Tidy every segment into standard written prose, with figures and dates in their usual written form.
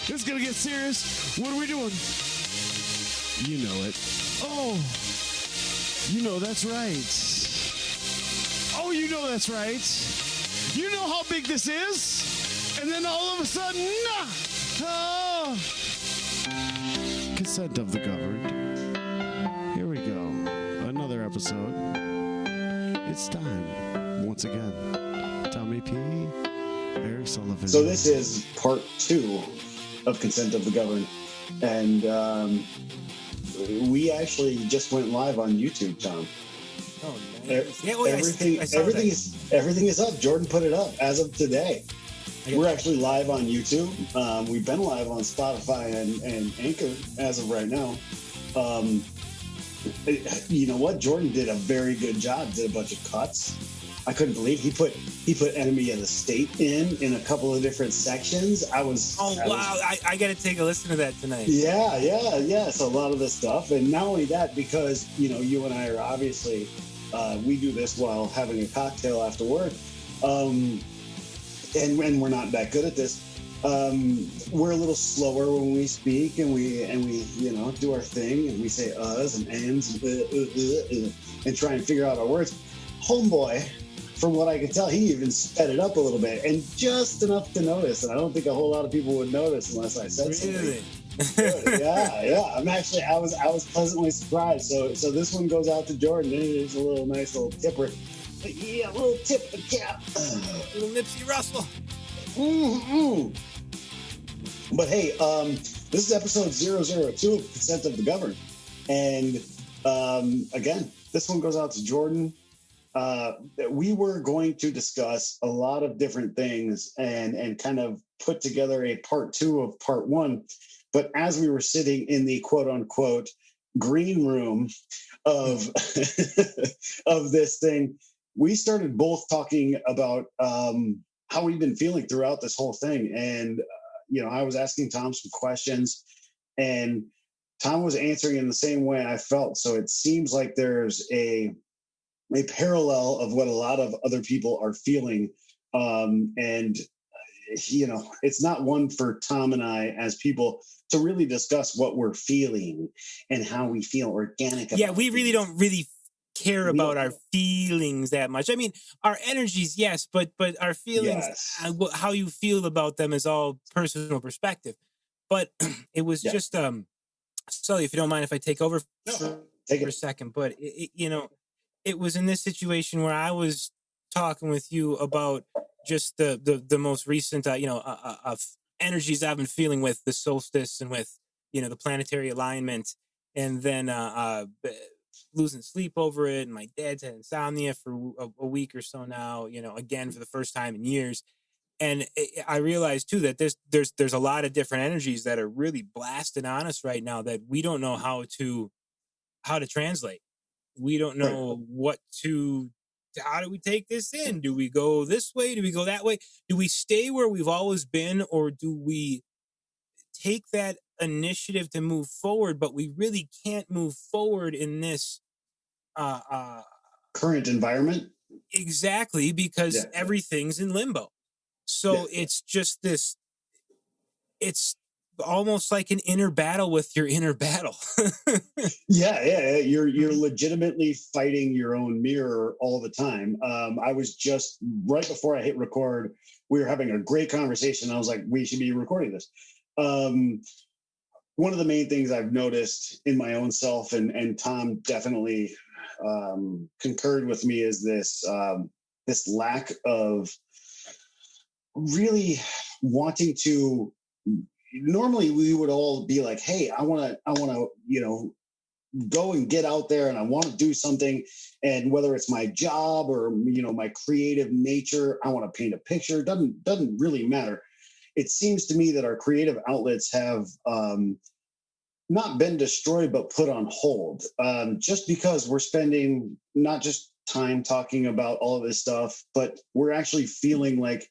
It's gonna get serious. What are we doing? You know it. Oh, you know that's right. Oh, you know that's right. You know how big this is. And then all of a sudden, oh, consent of the governed. Here we go. Another episode. It's time. Once again. Tommy P. Eric Sullivan. So this is part 2 of Consent of the Governed. And we actually just went live on YouTube, Tom. Oh, nice. Everything is up. Jordan put it up as of today. We're actually live on YouTube. We've been live on Spotify and Anchor as of right now. You know what? Jordan did a very good job. Did a bunch of cuts. I couldn't believe he put Enemy of the State in a couple of different sections. I got to take a listen to that tonight. Yeah. So a lot of this stuff, and not only that, because you and I are obviously we do this while having a cocktail after work, and we're not that good at this. We're a little slower when we speak, and we do our thing, and we say uhs and ands and try and figure out our words. Homeboy, from what I can tell, he even sped it up a little bit, and just enough to notice. And I don't think a whole lot of people would notice unless I said something. Yeah. I was pleasantly surprised. So this one goes out to Jordan. It's a nice little tipper. Yeah, a little tip of the cap. Little Nipsey Russell. Mm-hmm. But hey, this is episode 002 of Consent of the Governed. And again, this one goes out to Jordan. We were going to discuss a lot of different things and kind of put together a part 2 of part 1. But as we were sitting in the quote unquote green room of of this thing, we started both talking about how we've been feeling throughout this whole thing. And I was asking Tom some questions, and Tom was answering in the same way I felt. So it seems like there's a parallel of what a lot of other people are feeling. And it's not one for Tom and I as people to really discuss what we're feeling and how we feel organic about we really don't really care about our feelings that much. I mean, our energies, yes, but our feelings, how you feel about them is all personal perspective. But it was just, Sully, if you don't mind if I take over for a second, but it was in this situation where I was talking with you about just the most recent, of energies I've been feeling with the solstice and with, the planetary alignment, and then losing sleep over it. And my dad's had insomnia for a week or so now, again, for the first time in years. And I realized too that there's a lot of different energies that are really blasting on us right now that we don't know how to translate. We don't know how do we take this in? Do we go this way? Do we go that way? Do we stay where we've always been? Or do we take that initiative to move forward, but we really can't move forward in this current environment? Exactly, because everything's in limbo. So it's just this, it's almost like an inner battle with your inner battle. You're legitimately fighting your own mirror all the time. I was just, right before I hit record, we were having a great conversation. I was like, we should be recording this. One of the main things I've noticed in my own self, and Tom definitely concurred with me, is this lack of really wanting to. Normally we would all be like, hey, I want to, go and get out there, and I want to do something. And whether it's my job or, my creative nature, I want to paint a picture. Doesn't really matter. It seems to me that our creative outlets have not been destroyed, but put on hold, just because we're spending not just time talking about all of this stuff, but we're actually feeling like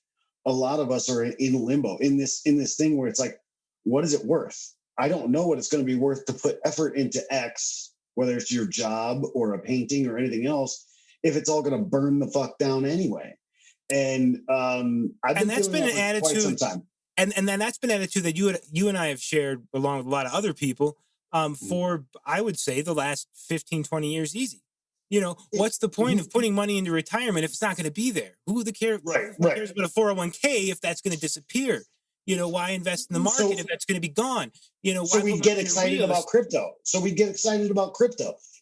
a lot of us are in limbo in this thing where it's like, what is it worth? I don't know what it's going to be worth to put effort into X, whether it's your job or a painting or anything else, if it's all going to burn the fuck down anyway. And that's been an attitude. and then that's been an attitude that you and I have shared along with a lot of other people for, I would say, the last 15, 20 years easy. What's the point of putting money into retirement if it's not going to be there? Who cares about a 401k if that's going to disappear? Why invest in the market if that's going to be gone? So we get excited about crypto.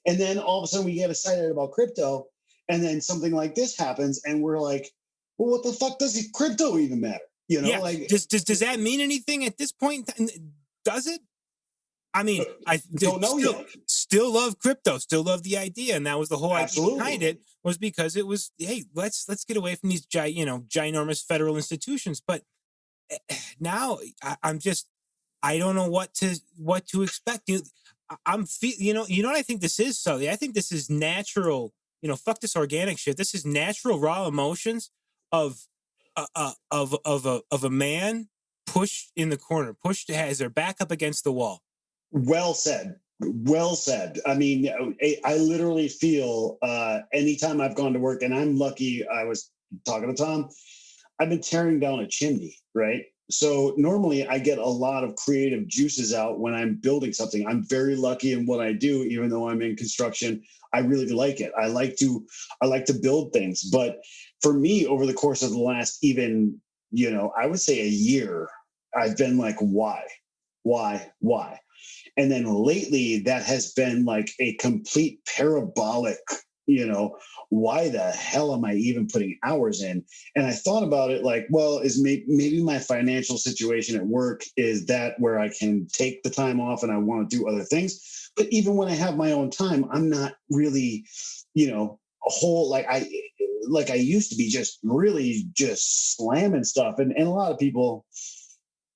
And then all of a sudden we get excited about crypto. And then something like this happens and we're like, well, what the fuck does crypto even matter? Does that mean anything at this point? Does it? I mean, I don't know yet. Still love crypto, still love the idea, and that was the whole idea behind it. Was because it was, hey, let's get away from these ginormous federal institutions. But now I don't know what to expect. What I think this is, Sully. I think this is natural. Fuck this organic shit. This is natural, raw emotions of a man pushed in the corner, has their back up against the wall. Well said. I mean, I literally feel anytime I've gone to work, and I'm lucky, I was talking to Tom, I've been tearing down a chimney, right? So normally I get a lot of creative juices out when I'm building something. I'm very lucky in what I do, even though I'm in construction. I really like it. I like to build things. But for me, over the course of the last even, I would say a year, I've been like, why? And then lately that has been like a complete parabolic, why the hell am I even putting hours in? And I thought about it like, well, is maybe my financial situation at work is that where I can take the time off and I want to do other things. But even when I have my own time, I'm not really, a whole, like I used to be just really just slamming stuff. And a lot of people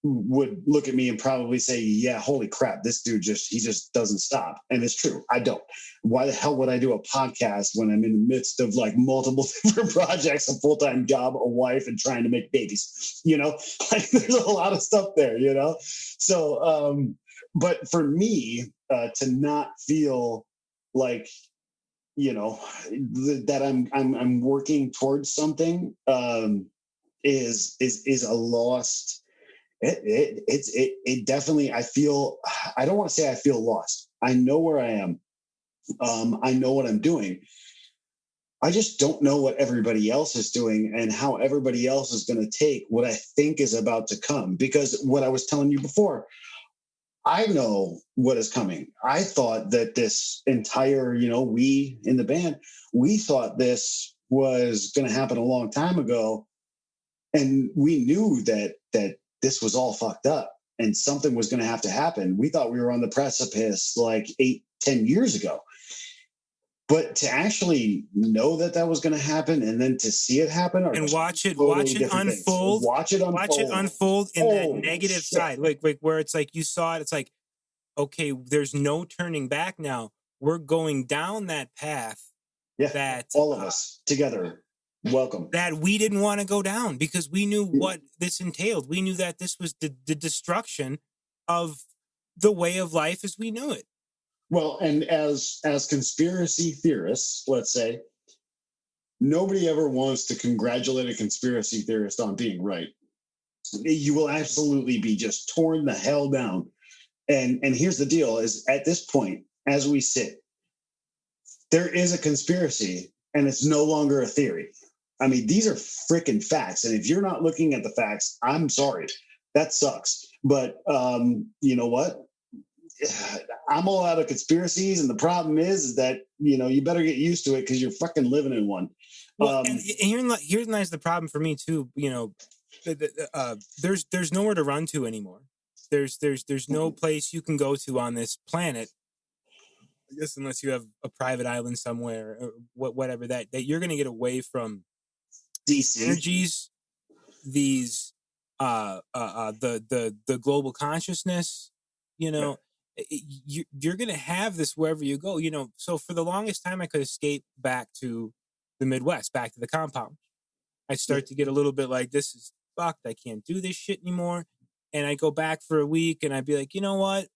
would look at me and probably say, yeah, holy crap, this dude he just doesn't stop. And it's true. I don't. Why the hell would I do a podcast when I'm in the midst of like multiple different projects, a full-time job, a wife, and trying to make babies? Like there's a lot of stuff there, So, but for me to not feel like, that I'm working towards something is a lost. It definitely, I don't want to say I feel lost. I know where I am. I know what I'm doing. I just don't know what everybody else is doing and how everybody else is going to take what I think is about to come. Because what I was telling you before, I know what is coming. I thought that this entire, we in the band, we thought this was going to happen a long time ago. And we knew that this was all fucked up and something was going to have to happen. We thought we were on the precipice like 8-10 years ago. But to actually know that was going to happen and then to see it happen and watch it unfold in that negative side, like where it's like you saw it, it's like, okay, there's no turning back now. We're going down that path. Yeah, that all of us together. Welcome. That we didn't want to go down because we knew what this entailed. We knew that this was the destruction of the way of life as we knew it. Well, and as conspiracy theorists, let's say, nobody ever wants to congratulate a conspiracy theorist on being right. You will absolutely be just torn the hell down. And here's the deal is at this point, as we sit, there is a conspiracy and it's no longer a theory. I mean, these are freaking facts. And if you're not looking at the facts, I'm sorry. That sucks. But you know what? I'm all out of conspiracies. And the problem is that, you better get used to it because you're fucking living in one. Well, and herein lies the problem for me, too. There's nowhere to run to anymore. There's no place you can go to on this planet. I guess unless you have a private island somewhere, or whatever, that you're going to get away from these energies, these the global consciousness. You're going to have this wherever you go. So for the longest time, I could escape back to the Midwest, back to the compound. I start to get a little bit like, this is fucked. I can't do this shit anymore. And I go back for a week, and I'd be like, you know what?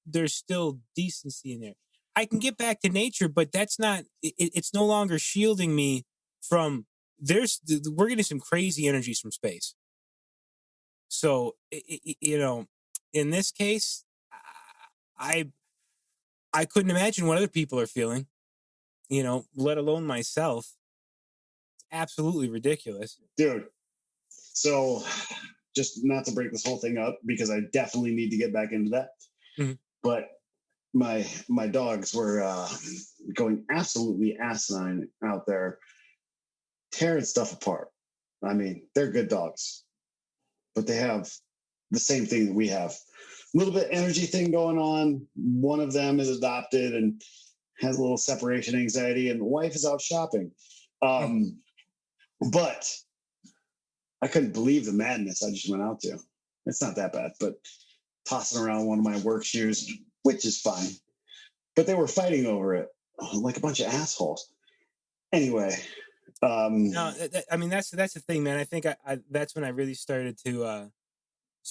There's still decency in there. I can get back to nature, but that's not. It's no longer shielding me from. We're getting some crazy energies from space. So, in this case, I I couldn't imagine what other people are feeling, let alone myself. It's absolutely ridiculous. Dude. So just not to break this whole thing up, because I definitely need to get back into that. Mhm. But my dogs were going absolutely asinine out there, tearing stuff apart. I mean, they're good dogs, but they have the same thing that we have. A little bit energy thing going on. One of them is adopted and has a little separation anxiety, and the wife is out shopping. But I couldn't believe the madness I just went out to. It's not that bad, but tossing around one of my work shoes, which is fine. But they were fighting over it like a bunch of assholes. Anyway. No, I mean, that's the thing, man. I think I that's when I really started to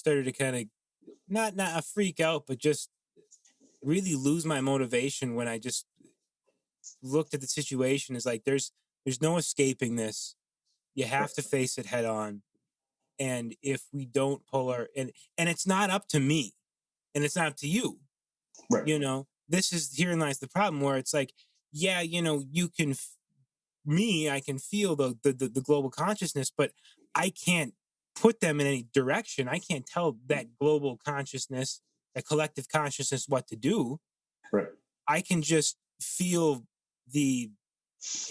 kind of not a freak out, but just really lose my motivation when I just looked at the situation as like there's no escaping this. You have to face it head on. And if we don't pull our and it's not up to me and it's not up to you. Right. This is herein lies the problem where it's like, yeah, you can I can feel the global consciousness, but I can't put them in any direction. I can't tell that global consciousness, that collective consciousness what to do. Right. I can just feel the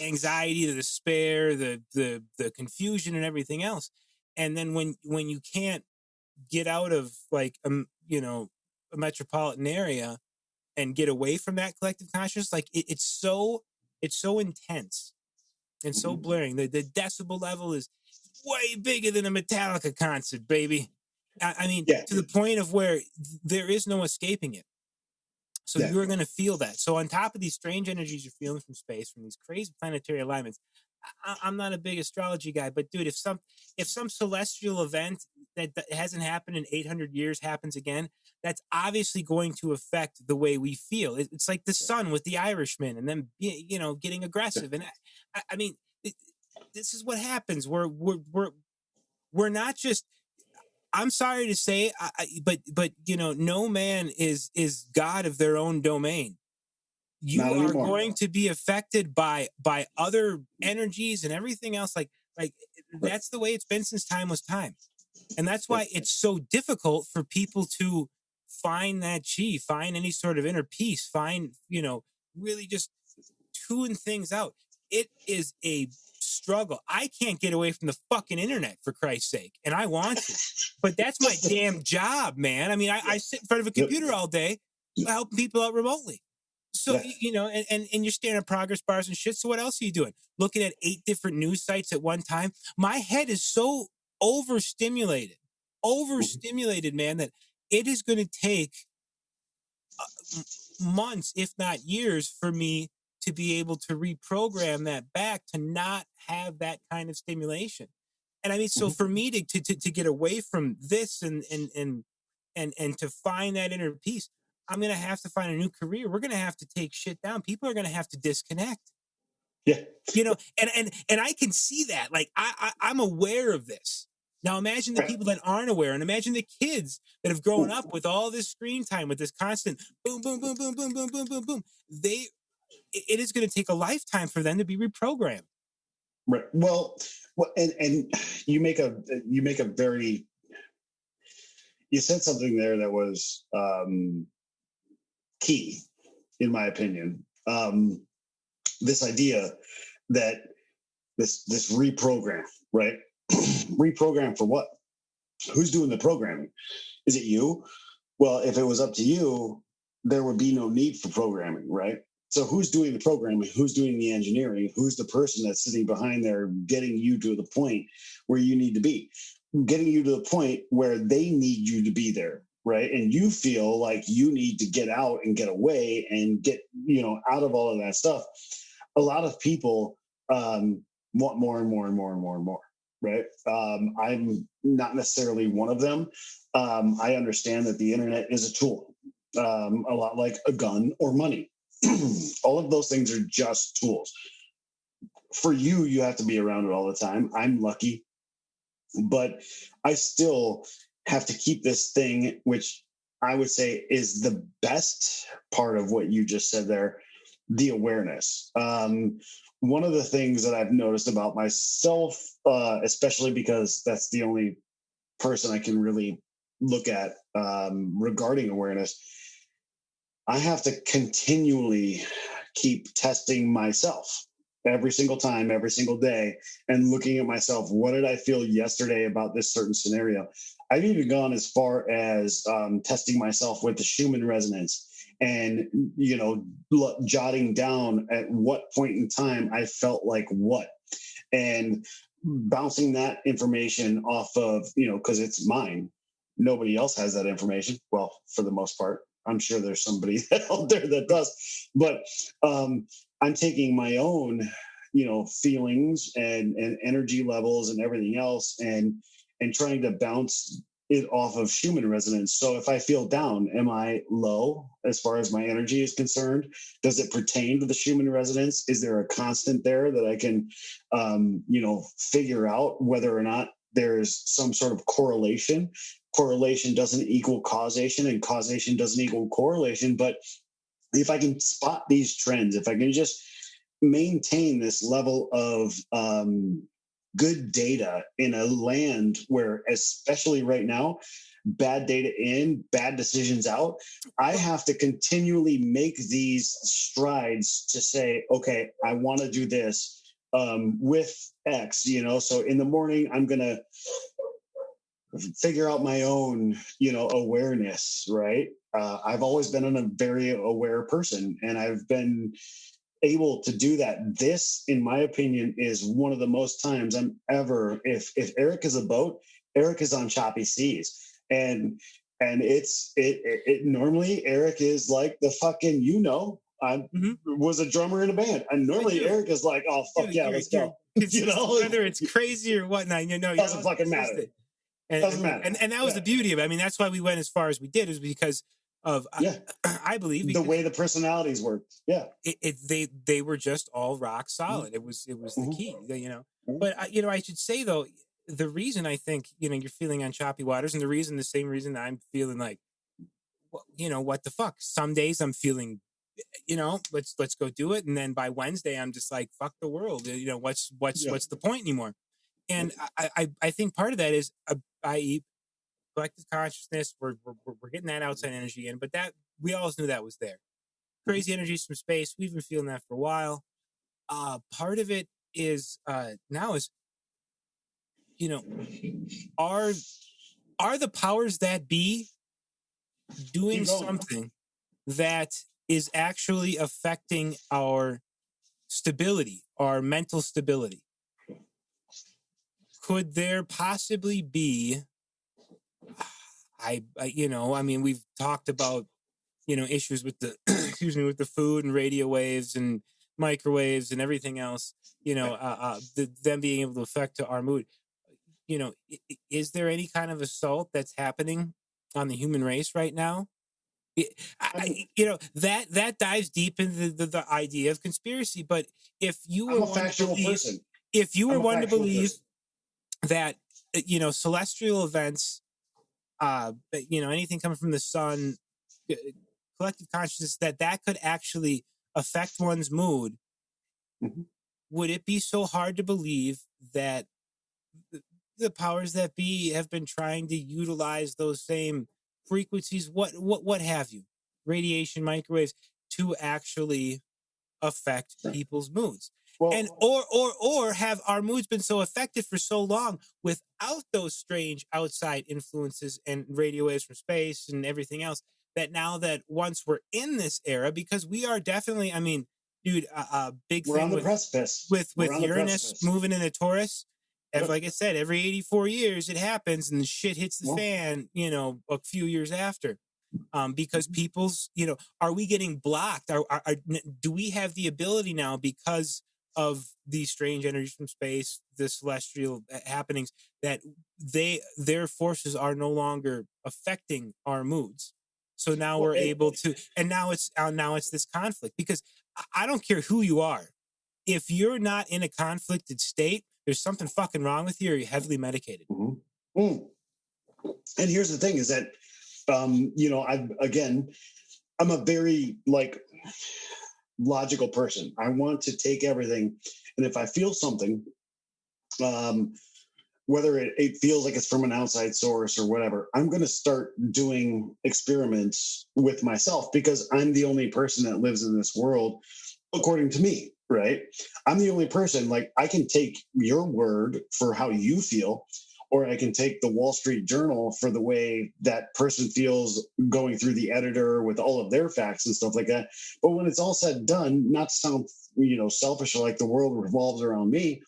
anxiety, the despair, the confusion and everything else. And then when you can't get out of like a metropolitan area and get away from that collective consciousness, like it's so intense and so blaring. The decibel level is way bigger than a Metallica concert, baby. I mean, to the point of where there is no escaping it. So you're going to feel that. So on top of these strange energies you're feeling from space, from these crazy planetary alignments, I'm not a big astrology guy, but dude, if some celestial event that hasn't happened in 800 years happens again, that's obviously going to affect the way we feel. It's like the sun with the Irishman and then getting aggressive. And I mean, this is what happens. We're not just. I'm sorry to say, but no man is God of their own domain. You are going to be affected by other energies and everything else. Like that's the way it's been since time was time, and that's why it's so difficult for people to find that chi, find any sort of inner peace, find really just tune things out. It is a struggle. I can't get away from the fucking internet, for Christ's sake, and I want to, but that's my damn job, man. I mean, I sit in front of a computer all day helping people out remotely. So, and you're staring at progress bars and shit. So what else are you doing? Looking at 8 different news sites at one time. My head is so overstimulated, man, that it is going to take months, if not years, for me to be able to reprogram that back to not have that kind of stimulation. And I mean, so for me to get away from this and to find that inner peace, I'm going to have to find a new career. We're going to have to take shit down. People are going to have to disconnect. Yeah. And I can see that. Like I'm aware of this. Now imagine the people that aren't aware, and imagine the kids that have grown up with all this screen time, with this constant boom, boom, boom, boom, boom, boom, boom, boom, boom. It is going to take a lifetime for them to be reprogrammed. Right. Well, and you make a very, you said something there that was key, in my opinion. This idea that this reprogram, right? Reprogram for what? Who's doing the programming? Is it you? Well, if it was up to you, there would be no need for programming, right? So who's doing the programming? Who's doing the engineering? Who's the person that's sitting behind there getting you to the point where you need to be? Getting you to the point where they need you to be there, right? And you feel like you need to get out and get away and get, out of all of that stuff. A lot of people want more and more and more and more and more, right? I'm not necessarily one of them. I understand that the internet is a tool, a lot like a gun or money. All of those things are just tools. For you, you have to be around it all the time. I'm lucky, but I still have to keep this thing, which I would say is the best part of what you just said there, the awareness. One of the things that I've noticed about myself, especially because that's the only person I can really look at regarding awareness, I have to continually keep testing myself every single time, every single day, and looking at myself. What did I feel yesterday about this certain scenario? I've even gone as far as testing myself with the Schumann resonance and, jotting down at what point in time I felt like what, and bouncing that information off of, because it's mine. Nobody else has that information. Well, for the most part, I'm sure there's somebody out there that does, but I'm taking my own, feelings and energy levels and everything else, and trying to bounce it off of Schumann resonance. So if I feel down, am I low as far as my energy is concerned? Does it pertain to the Schumann resonance? Is there a constant there that I can, figure out whether or not there's some sort of correlation? Correlation doesn't equal causation, and causation doesn't equal correlation. But if I can spot these trends, if I can just maintain this level of good data in a land where, especially right now, bad data in, bad decisions out, I have to continually make these strides to say, okay, I want to do this with X, so in the morning, I'm going to figure out my own, awareness, right? I've always been a very aware person, and I've been able to do that. This, in my opinion, is one of the most times I'm ever, if Eric is a boat, Eric is on choppy seas. And it normally Eric is like the fucking, I was a drummer in a band, and normally Eric is like, oh fuck yeah, let's go. Whether it's crazy or whatnot, doesn't fucking matter. Doesn't matter. And that was the beauty of it. I mean, that's why we went as far as we did, is because of I believe the way the personalities worked. Yeah, they were just all rock solid. It was the key, But I should say though, the reason I think you're feeling on choppy waters, and the same reason I'm feeling like, what the fuck. Some days I'm feeling, let's go do it, and then by Wednesday I'm just like, fuck the world. What's the point anymore? And I think part of that is, i.e., collective consciousness. We're getting that outside energy in, but that we always knew that was there. Crazy energies from space. We've been feeling that for a while. Part of it is now is, are the powers that be doing something that is actually affecting our stability, our mental stability? Could there possibly be? We've talked about, issues with the, with the food and radio waves and microwaves and everything else, them being able to affect our mood. Is there any kind of assault that's happening on the human race right now? That dives deep into the idea of conspiracy. But if you were one to believe that, celestial events, anything coming from the sun, collective consciousness, that could actually affect one's mood, would it be so hard to believe that the powers that be have been trying to utilize those same frequencies, what have you, radiation, microwaves, to actually affect people's moods? Well, and or have our moods been so affected for so long without those strange outside influences and radio waves from space and everything else, that now that once we're in this era, because we are definitely, dude, big we're thing on the precipice with Uranus moving into Taurus. Like I said, every 84 years it happens, and the shit hits the fan, a few years after. Because people's, are we getting blocked? Do we have the ability now, because of these strange energies from space, the celestial happenings, that their forces are no longer affecting our moods? So now we're able to, and now it's this conflict, because I don't care who you are. If you're not in a conflicted state, there's something fucking wrong with you, or you're heavily medicated. And here's the thing is that, I'm a very like logical person. I want to take everything. And if I feel something, whether it feels like it's from an outside source or whatever, I'm going to start doing experiments with myself because I'm the only person that lives in this world, according to me, right? I'm the only person, like, I can take your word for how you feel, or I can take the Wall Street Journal for the way that person feels going through the editor with all of their facts and stuff like that. But when it's all said and done, not to sound, selfish or like the world revolves around me,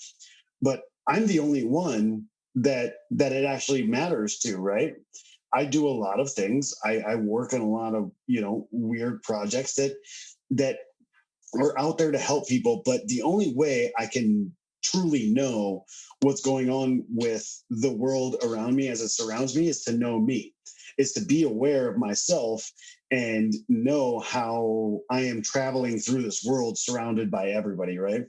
but I'm the only one that it actually matters to, right? I do a lot of things. I work on a lot of, weird projects that are out there to help people. But the only way I can truly know what's going on with the world around me as it surrounds me is to know me, is to be aware of myself and know how I am traveling through this world surrounded by everybody, right?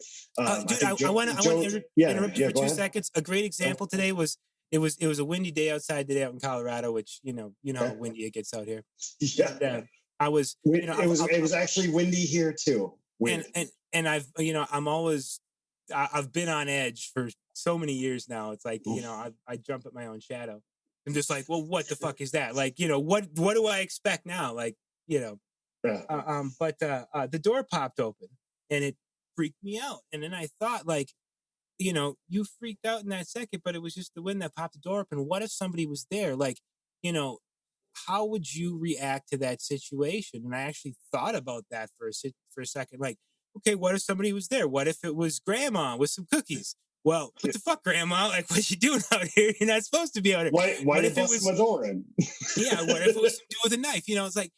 Dude, I want to interrupt you for 2 seconds. A great example today was it was a windy day outside today out in Colorado, which how windy it gets out here. Yeah, and, I was. It was actually windy here too. And I've I've been on edge for so many years now. It's like I jump at my own shadow. I'm just like, well, what the fuck is that? Like, what do I expect now? Like, but the door popped open and it freaked me out. And then I thought, like, you freaked out in that second, but it was just the wind that popped the door open. What if somebody was there? Like, how would you react to that situation? And I actually thought about that for a second. Like, okay, what if somebody was there? What if it was grandma with some cookies? Well, what the fuck, grandma? Like, what you doing out here? You're not supposed to be out here. Why if it was my door in? Yeah, what if it was some dude with a knife? It's like,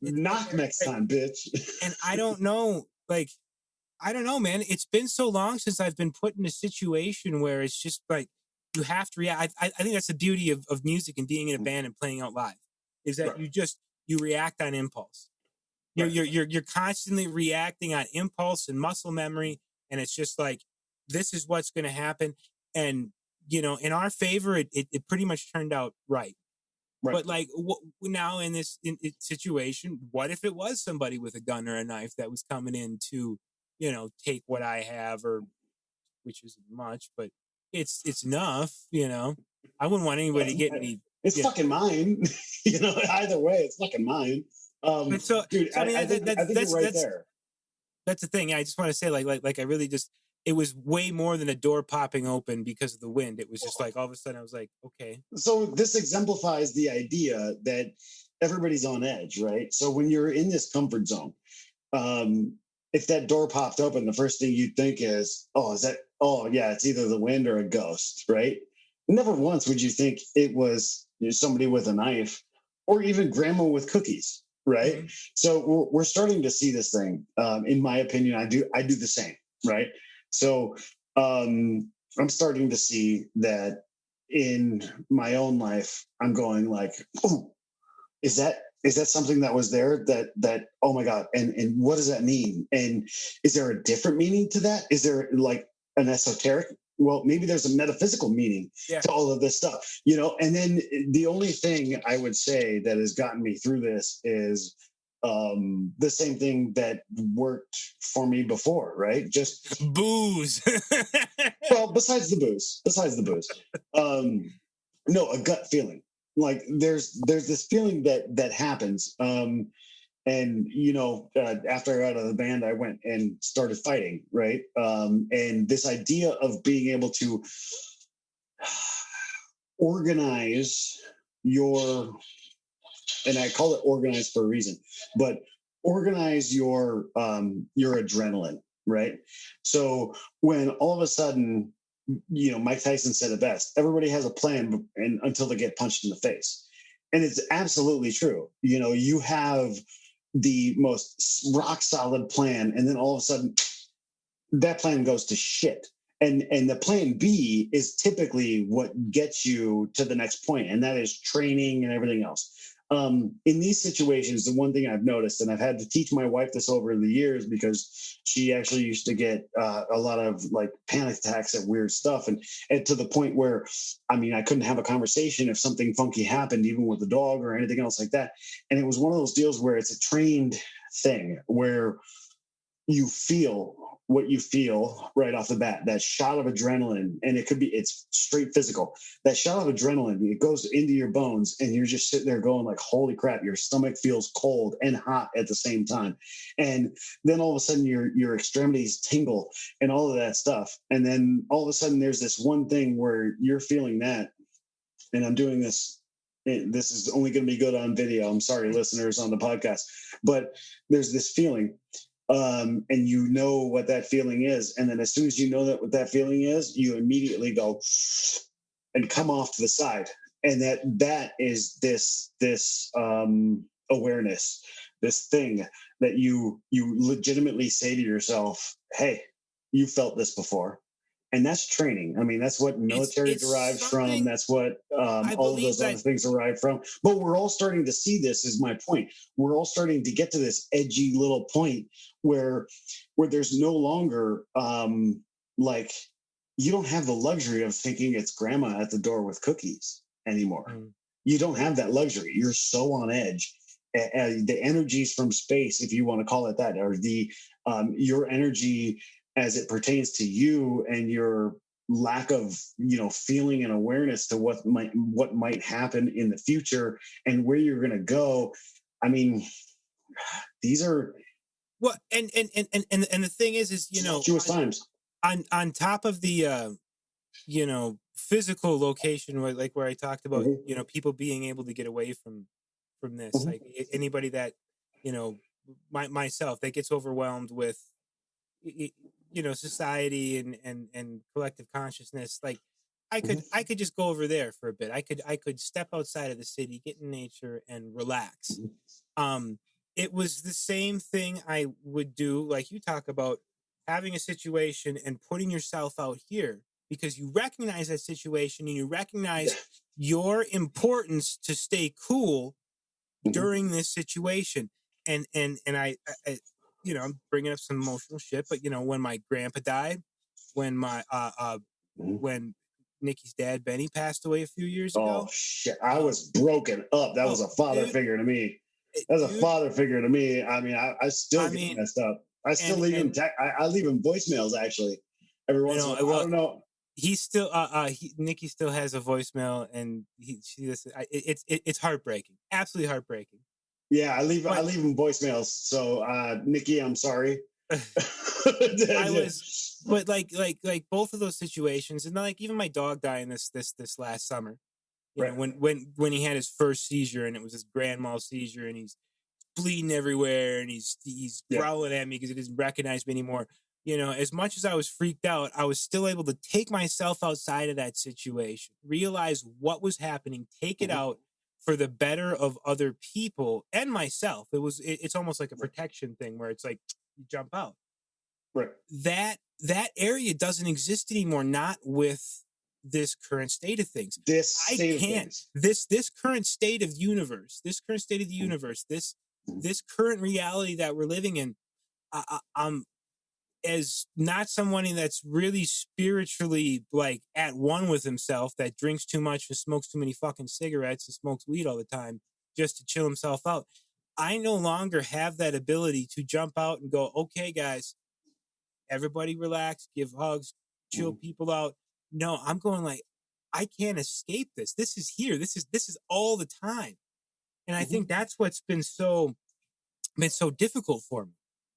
knock next time, bitch. And I don't know, man. It's been so long since I've been put in a situation where it's just like you have to react. I think that's the beauty of music and being in a band and playing out live, is that you react on impulse. You're constantly reacting on impulse and muscle memory, and it's just like, this is what's going to happen. And in our favor, it pretty much turned out right. But like now in this situation, what if it was somebody with a gun or a knife that was coming in to take what I have, or which isn't much, but it's enough. I wouldn't want anybody to get any. It's fucking mine. Either way, it's fucking mine. So, dude, I mean, I think you're right there. That's the thing. I just want to say, like I really just. It was way more than a door popping open because of the wind. It was just like all of a sudden I was like, okay. So this exemplifies the idea that everybody's on edge, right? So when you're in this comfort zone, if that door popped open, the first thing you'd think is, it's either the wind or a ghost, right? Never once would you think it was somebody with a knife or even grandma with cookies, right? Mm-hmm. So we're starting to see this thing. In my opinion, I do the same, right? So I'm starting to see that in my own life. I'm going like, oh, is that something that was there that oh my God, and what does that mean? And is there a different meaning to that? Is there like an esoteric? Well, maybe there's a metaphysical meaning to all of this stuff, and then the only thing I would say that has gotten me through this is the same thing that worked for me before, right? Just booze. Well, besides the booze, no, a gut feeling. Like there's this feeling that happens. And after I got out of the band, I went and started fighting, right? And this idea of being able to organize your, and I call it organized for a reason, but organize your adrenaline, right? So when all of a sudden, Mike Tyson said it best, everybody has a plan and until they get punched in the face. And it's absolutely true. You have the most rock solid plan, and then all of a sudden that plan goes to shit. And the plan B is typically what gets you to the next point, and that is training and everything else. in these situations, the one thing I've noticed, and I've had to teach my wife this over the years because she actually used to get a lot of like panic attacks at weird stuff, and to the point where, I mean, I couldn't have a conversation if something funky happened, even with the dog or anything else like that. And it was one of those deals where it's a trained thing where you feel what you feel right off the bat, that shot of adrenaline, and it's straight physical. That shot of adrenaline, it goes into your bones, and you're just sitting there going like, holy crap, your stomach feels cold and hot at the same time. And then all of a sudden your extremities tingle and all of that stuff. And then all of a sudden there's this one thing where you're feeling that, and I'm doing this. This is only going to be good on video. I'm sorry, listeners on the podcast, but there's this feeling. And you know what that feeling is. And then as soon as you know what that feeling is, you immediately go and come off to the side. And that is this awareness, this thing that you legitimately say to yourself, hey, you felt this before. And that's training. I mean, that's what military derives from. That's what all of those other things derive from. But we're all starting to see this, is my point. We're all starting to get to this edgy little point where there's no longer like, you don't have the luxury of thinking it's grandma at the door with cookies anymore. You don't have that luxury. You're so on edge. The energies from space, if you want to call it that, or the your energy as it pertains to you and your lack of, feeling and awareness to what might happen in the future and where you're going to go. I mean, these are and the thing is times on top of the physical location where I talked about people being able to get away from this, like anybody that myself that gets overwhelmed with society and collective consciousness. Like I could just go over there for a bit. I could step outside of the city, get in nature, and relax. It was the same thing I would do, like you talk about, having a situation and putting yourself out here because you recognize that situation and you recognize your importance to stay cool during this situation. And I I'm bringing up some emotional shit, but when my grandpa died, when my when Nikki's dad Benny passed away a few years ago. Oh shit! I was broken up. That was a father figure to me. That was a father figure to me. I mean, I still get messed up. I still leave him. I leave him voicemails actually every once in a while. I don't know. He's still Nikki still has a voicemail, and it's heartbreaking, absolutely heartbreaking. Yeah, I leave him voicemails. So Nikki, I'm sorry. But like both of those situations, and like even my dog dying this last summer. You know, when he had his first seizure, and it was his grand mal seizure, and he's bleeding everywhere, and he's growling at me because he doesn't recognize me anymore. As much as I was freaked out, I was still able to take myself outside of that situation, realize what was happening, take it out for the better of other people and myself. It's almost like a protection thing where it's like you jump out. Right. That area doesn't exist anymore, not with this current state of things. This current state of the universe, this current reality that we're living in, I'm as not someone that's really spiritually like at one with himself, that drinks too much and smokes too many fucking cigarettes and smokes weed all the time just to chill himself out. I no longer have that ability to jump out and go, okay, guys, everybody relax, give hugs, chill people out. No, I'm going like, I can't escape this. This is here. This is all the time. And I think that's what's been so difficult for me.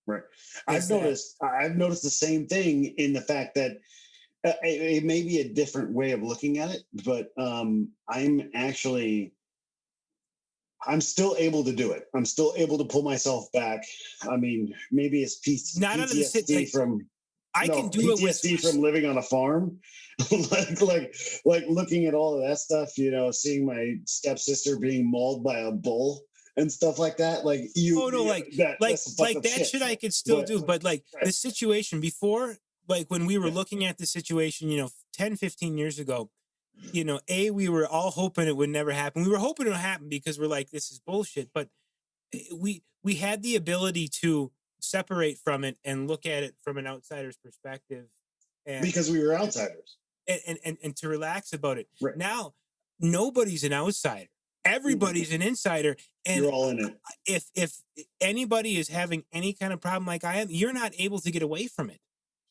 Right. I've noticed the same thing in the fact that it may be a different way of looking at it, but I'm still able to do it. I'm still able to pull myself back. I mean, maybe it's PTSD from living on a farm, like looking at all of that stuff. Seeing my stepsister being mauled by a bull and stuff like that. Like that shit I could still do. But like the situation before, like when we were looking at the situation, 10, 15 years ago, we were all hoping it would never happen. We were hoping it would happen because we're like, this is bullshit. But we had the ability to separate from it and look at it from an outsider's perspective, and because we were outsiders, and to relax about it. Right. Now, nobody's an outsider. Everybody's an insider, and you're all in it. If anybody is having any kind of problem like I am, you're not able to get away from it.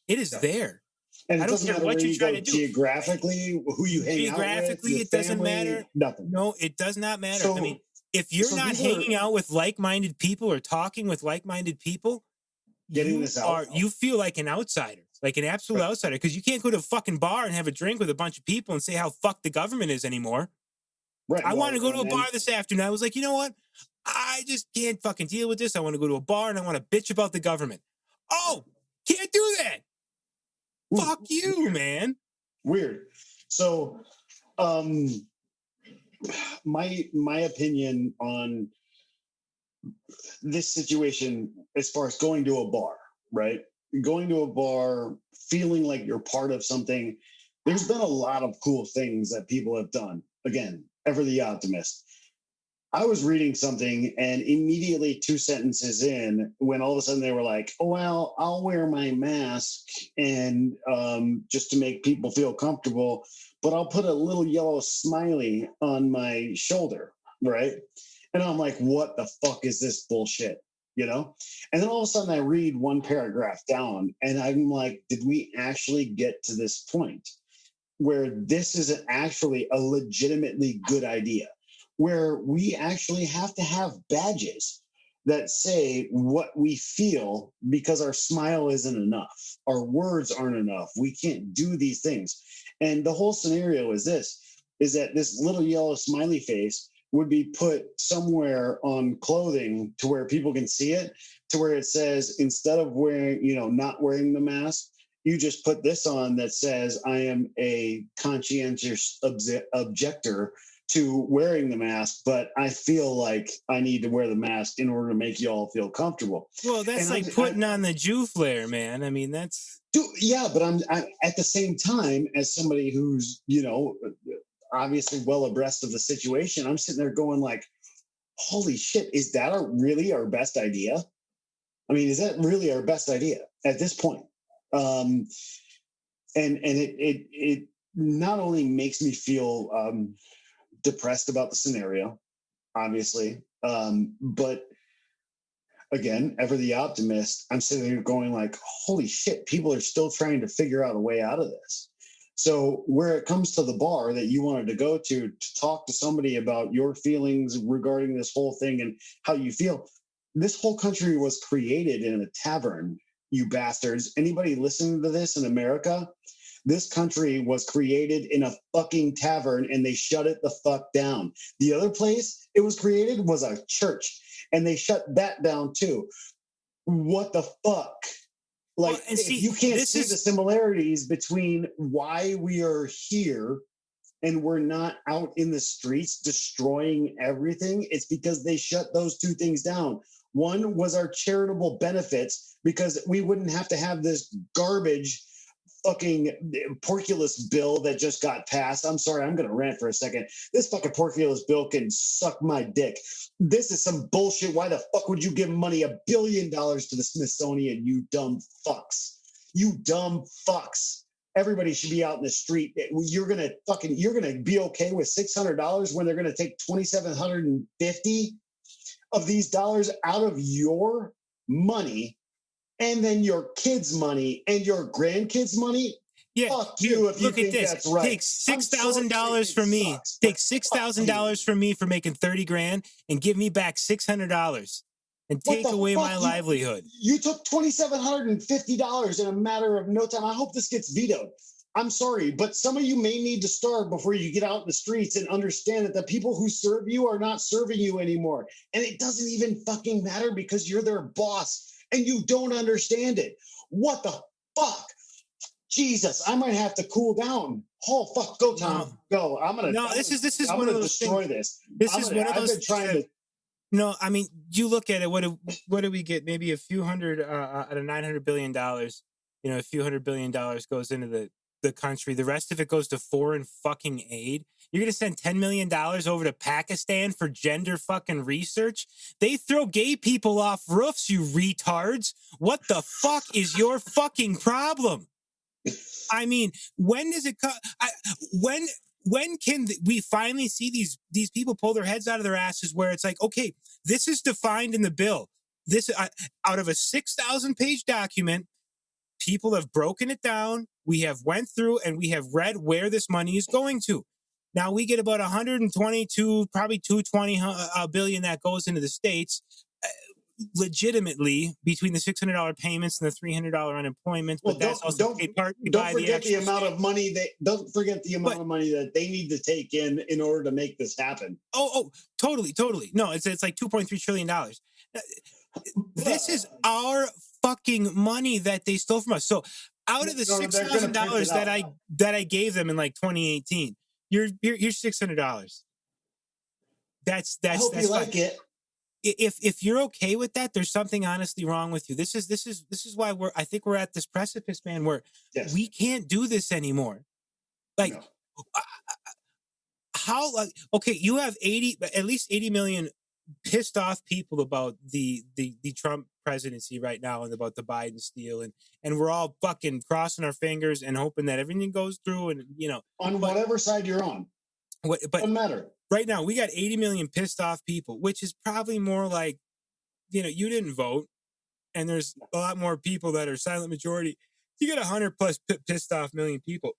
It is there. And I don't care what you try to do. Geographically, who you hang out with, geographically, it doesn't matter. Nothing. No, it does not matter. So, I mean, if you're not hanging out with like-minded people or talking with like-minded people, you feel like an outsider, like an absolute outsider, because you can't go to a fucking bar and have a drink with a bunch of people and say how fucked the government is anymore. Right. I want to go to a bar this afternoon. I was like, you know what? I just can't fucking deal with this. I want to go to a bar and I want to bitch about the government. Oh, can't do that. Fuck you, man. Weird. So, my opinion on this situation, as far as going to a bar, right? Going to a bar, feeling like you're part of something. There's been a lot of cool things that people have done. Again, ever the optimist. I was reading something and immediately 2 sentences in, when all of a sudden they were like, oh, well, I'll wear my mask and just to make people feel comfortable, but I'll put a little yellow smiley on my shoulder, right? And I'm like, what the fuck is this bullshit? And then all of a sudden I read one paragraph down and I'm like, did we actually get to this point where this is actually a legitimately good idea? Where we actually have to have badges that say what we feel, because our smile isn't enough. Our words aren't enough. We can't do these things. And the whole scenario is that this little yellow smiley face would be put somewhere on clothing to where people can see it, to where it says, instead of wearing, not wearing the mask, you just put this on that says, I am a conscientious objector to wearing the mask, but I feel like I need to wear the mask in order to make you all feel comfortable. Well, that's like putting on the Jew flare, man. I mean, that's... Yeah, but I'm at the same time, as somebody who's, obviously well abreast of the situation, I'm sitting there going like, holy shit, is that really our best idea? I mean, is that really our best idea at this point? And it not only makes me feel depressed about the scenario, obviously, but again, ever the optimist, I'm sitting here going like, holy shit, people are still trying to figure out a way out of this. So where it comes to the bar that you wanted to go to talk to somebody about your feelings regarding this whole thing and how you feel, this whole country was created in a tavern, you bastards. Anybody listening to this in America? This country was created in a fucking tavern and they shut it the fuck down. The other place it was created was a church and they shut that down too. What the fuck? Like, well, if you can't see the similarities between why we are here and we're not out in the streets destroying everything, it's because they shut those two things down. One was our charitable benefits, because we wouldn't have to have this garbage fucking porculus bill that just got passed. I'm sorry, I'm going to rant for a second. This fucking porculus bill can suck my dick. This is some bullshit. Why the fuck would you give money $1 billion to the Smithsonian, you dumb fucks? You dumb fucks. Everybody should be out in the street. You're going to be okay with $600 when they're going to take $2,750 of these dollars out of your money, and then your kids' money and your grandkids' money. Yeah, fuck you if you think that's right. Take $6,000 from me. Take $6,000 from me for making $30,000 and give me back $600 and take away my livelihood. You took $2,750 in a matter of no time. I hope this gets vetoed. I'm sorry, but some of you may need to starve before you get out in the streets and understand that the people who serve you are not serving you anymore. And it doesn't even fucking matter because you're their boss and you don't understand it. What the fuck? Jesus, I might have to cool down. Oh, fuck, go, Tom. Go. This is I'm one of gonna those destroy things. this. This is one of those things trying to. No, I mean, you look at it. What do we get? Maybe a few hundred out of $900 billion. A few $100 billion goes into the country. The rest of it goes to foreign fucking aid. You're going to send $10 million over to Pakistan for gender fucking research? They throw gay people off roofs, you retards. What the fuck is your fucking problem? I mean, when does it come? When can we finally see these people pull their heads out of their asses where it's like, okay, this is defined in the bill. This out of a 6,000 page document, people have broken it down. We have went through and we have read where this money is going to. Now we get about 122, probably 220 billion that goes into the states. Legitimately, between the $600 payments and the $300 unemployment, but that's also paid partly by the Don't forget the amount of money that they need to take in order to make this happen. Oh, totally. No, it's like $2.3 trillion. This is our fucking money that they stole from us. So out of the $6,000 that I gave them in like 2018, here's $600. That's I hope you like it. If you're okay with that, there's something honestly wrong with you. This is why I think we're at this precipice, man, where we can't do this anymore. Like, okay, you have at least 80 million pissed off people about the Trump presidency right now and about the Biden steal, and we're all fucking crossing our fingers and hoping that everything goes through, and whatever side you're on. Doesn't matter. Right now, we got 80 million pissed off people, which is probably more like, you didn't vote, and there's a lot more people that are silent majority. You got 100 plus pissed off million people.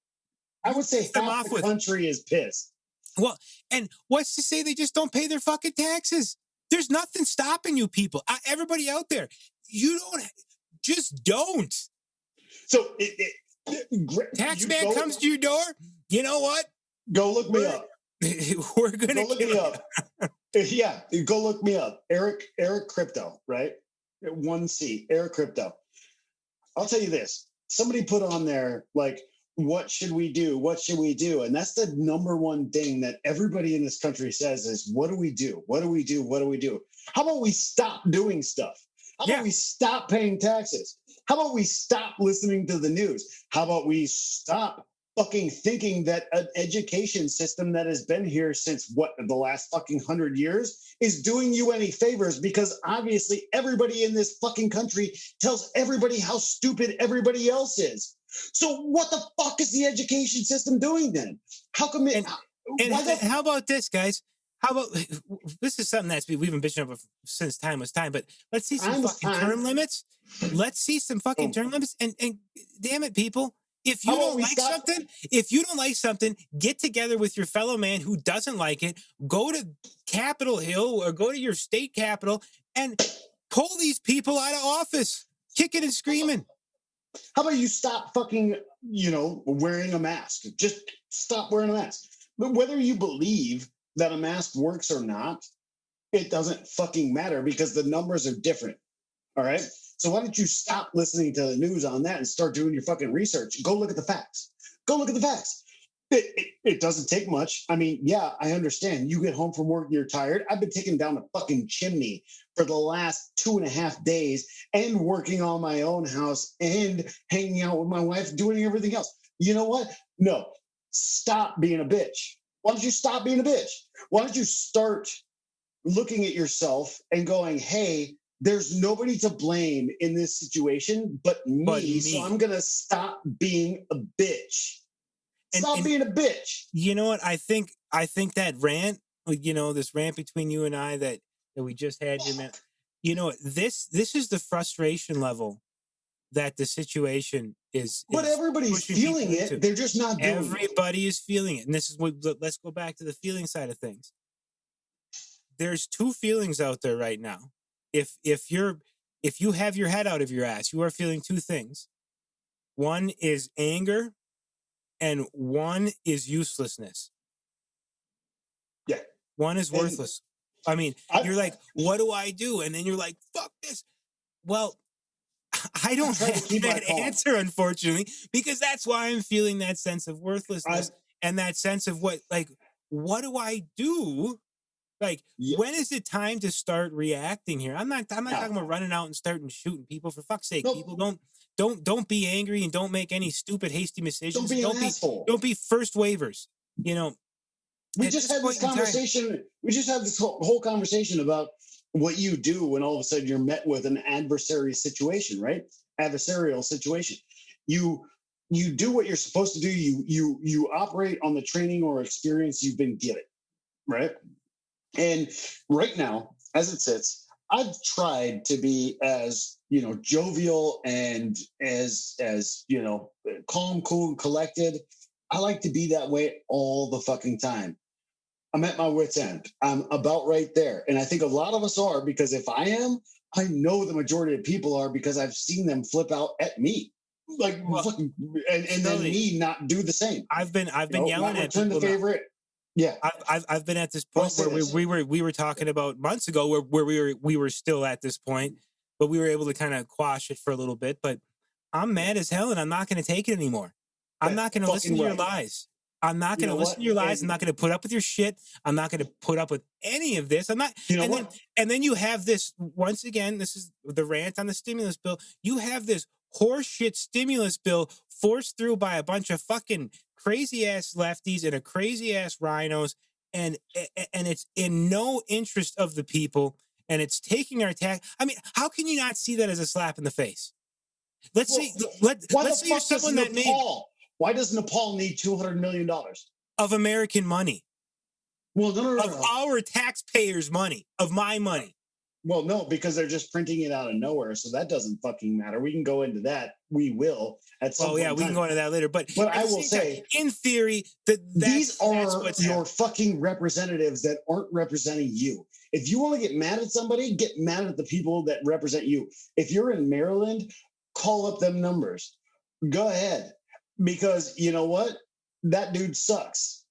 I would say half the country is pissed. Well, and what's to say they just don't pay their fucking taxes? There's nothing stopping you people. Everybody out there, just don't. So tax man comes to your door. You know what? Go look me up. We're gonna look me up. Yeah, go look me up. Eric Crypto, right? 1C, Eric Crypto. I'll tell you this. Somebody put on there like, what should we do? What should we do? And that's the number one thing that everybody in this country says is, what do we do? What do we do? What do we do? How about we stop doing stuff? How about we stop paying taxes? How about we stop listening to the news? How about we stop fucking thinking that an education system that has been here since the last fucking 100 years is doing you any favors? Because obviously everybody in this fucking country tells everybody how stupid everybody else is. So what the fuck is the education system doing then? How come it? How about this, guys? How about this is something we've been bitching over since time was time, but let's see some fucking term limits. Let's see some fucking term limits. And damn it, people. If you don't like something, get together with your fellow man who doesn't like it, go to Capitol Hill or go to your state capital and pull these people out of office, kicking and screaming. How about you stop fucking, wearing a mask? Just stop wearing a mask. But whether you believe that a mask works or not, it doesn't fucking matter because the numbers are different. All right? So why don't you stop listening to the news on that and start doing your fucking research? Go look at the facts. Go look at the facts. It doesn't take much. I mean, yeah, I understand. You get home from work and you're tired. I've been taking down the fucking chimney for the last 2.5 days and working on my own house and hanging out with my wife, doing everything else. You know what? No, stop being a bitch. Why don't you stop being a bitch? Why don't you start looking at yourself and going, hey, there's nobody to blame in this situation but me. So I'm going to stop being a bitch. Stop being a bitch. You know what? I think that rant, this rant between you and I that we just had, this is the frustration level that the situation is. But everybody's feeling it. They're just not doing it. Everybody is feeling it. And this is what, let's go back to the feeling side of things. There's two feelings out there right now. If you have your head out of your ass, you are feeling two things. One is anger and one is uselessness. Yeah. One is worthless. You're like, what do I do? And then you're like, fuck this. Well, I don't have that answer, unfortunately, because that's why I'm feeling that sense of worthlessness and that sense of what do I do Like, when is it time to start reacting here? I'm not talking about running out and starting shooting people. For fuck's sake, people don't be angry and don't make any stupid, hasty decisions. Don't be an asshole. Don't be first wavers. You know, we just had this conversation. We just had this whole conversation about what you do when all of a sudden you're met with an adversarial situation, right? Adversarial situation. You do what you're supposed to do. You operate on the training or experience you've been given, right? And right now, as it sits, I've tried to be as, jovial and as calm, cool, and collected. I like to be that way all the fucking time. I'm at my wit's end. I'm about right there. And I think a lot of us are, because if I am, I know the majority of people are, because I've seen them flip out at me. And then me not do the same. I've been yelling at people. Return the favorite. Yeah, I've been at this point where we were talking about months ago where we were still at this point, but we were able to kind of quash it for a little bit. But I'm mad as hell, and I'm not going to take it anymore. I'm not going to listen to your lies. I'm not going to listen to your lies. I'm not going to put up with your shit. I'm not going to put up with any of this. I'm not. And then you have this, once again, this is the rant on the stimulus bill. You have this horseshit stimulus bill forced through by a bunch of fucking crazy ass lefties and a crazy ass rhinos, and it's in no interest of the people, and it's taking our tax. I mean, how can you not see that as a slap in the face? Let's say you're someone that made. Why does Nepal need $200 million of American money? Well, no. Of our taxpayers' money, of my money. Well, no, because they're just printing it out of nowhere, so that doesn't fucking matter. We can go into that. We will at some point. Oh yeah, we can go into that later. But I will say, in theory, these are your fucking representatives that aren't representing you. If you want to get mad at somebody, get mad at the people that represent you. If you're in Maryland, call up them numbers. Go ahead, because you know what? That dude sucks.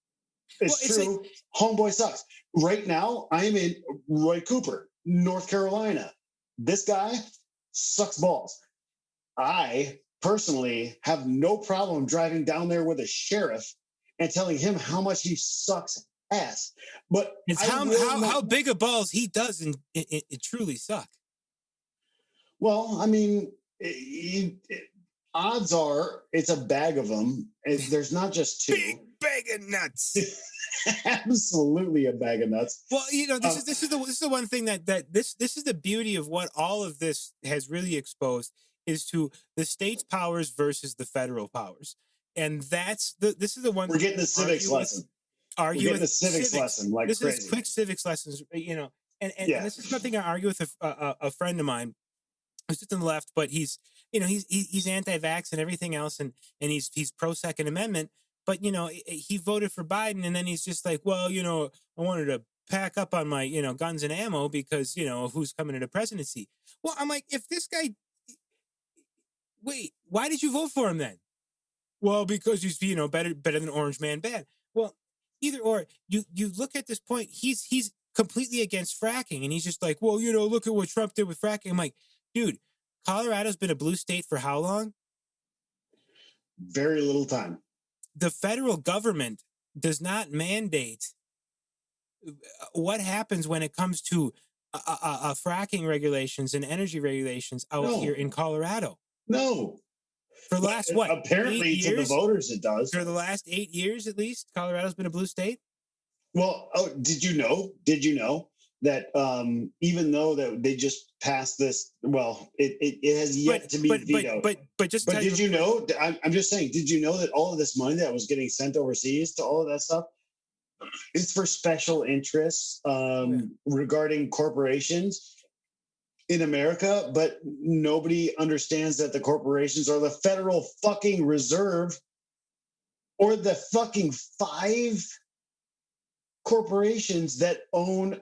It's true. Homeboy sucks. Right now, I am in Roy Cooper, North Carolina. This guy sucks balls. I personally have no problem driving down there with a sheriff and telling him how much he sucks ass. But it's how big of balls he does, and it truly suck. Well, I mean, odds are it's a bag of them. There's not just two. Big bag of nuts. Absolutely a bag of nuts. Well, this is the one thing that this is the beauty of what all of this has really exposed, is to the state's powers versus the federal powers. And this is the one we're getting the civics lesson. We're getting the civics lesson like this crazy. Is quick civics lessons, and this is nothing I argue with a friend of mine who's just on the left, but he's anti-vax and everything else, and he's pro Second Amendment. But, he voted for Biden, and then he's just like, well, I wanted to pack up on my, guns and ammo because, of who's coming to the presidency. Well, I'm like, if this guy, wait, why did you vote for him then? Well, because he's, better than Orange Man bad. Well, either or, you look at this point, he's completely against fracking, and he's just like, well, look at what Trump did with fracking. I'm like, dude, Colorado's been a blue state for how long? Very little time. The federal government does not mandate what happens when it comes to fracking regulations and energy regulations out here in Colorado. No. For the last, apparently to the voters it does. For the last 8 years, at least, Colorado's been a blue state. Well, did you know that even though that they just passed this, well, it has yet to be vetoed. But did you know? I'm just saying. Did you know that all of this money that was getting sent overseas to all of that stuff is for special interests regarding corporations in America? But nobody understands that the corporations are the Federal fucking Reserve, or the fucking 5 corporations that own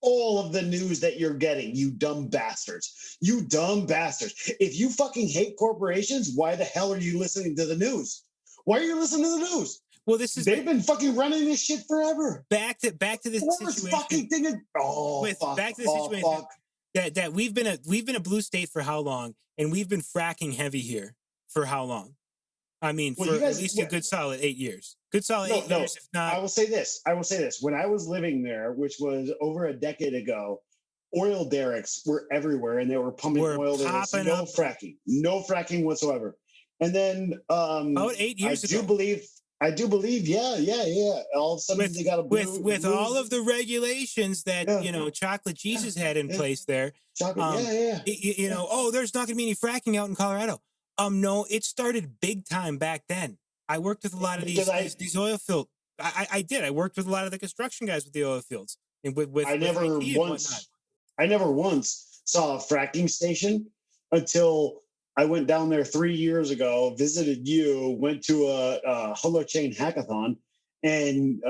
all of the news that you're getting, you dumb bastards. You dumb bastards. If you fucking hate corporations, why the hell are you listening to the news? Why are you listening to the news? Well, they've been fucking running this shit forever. Back to this situation. Fucking thing. Back to the situation that we've been a blue state for how long, and we've been fracking heavy here for how long? I mean, at least a good solid 8 years. Good solid 8 years, if not. I will say this. When I was living there, which was over a decade ago, oil derricks were everywhere, and they were pumping oil. There was no fracking whatsoever. And then about 8 years ago, I do believe, yeah. All of a sudden, they got a with all of the regulations that Chocolate Jesus had in place there. There's not going to be any fracking out in Colorado. No, it started big time back then. I worked with a lot of these oil fields. I did. I worked with a lot of the construction guys with the oil fields, and I never once saw a fracking station until I went down there 3 years ago, visited you, went to a holochain hackathon, and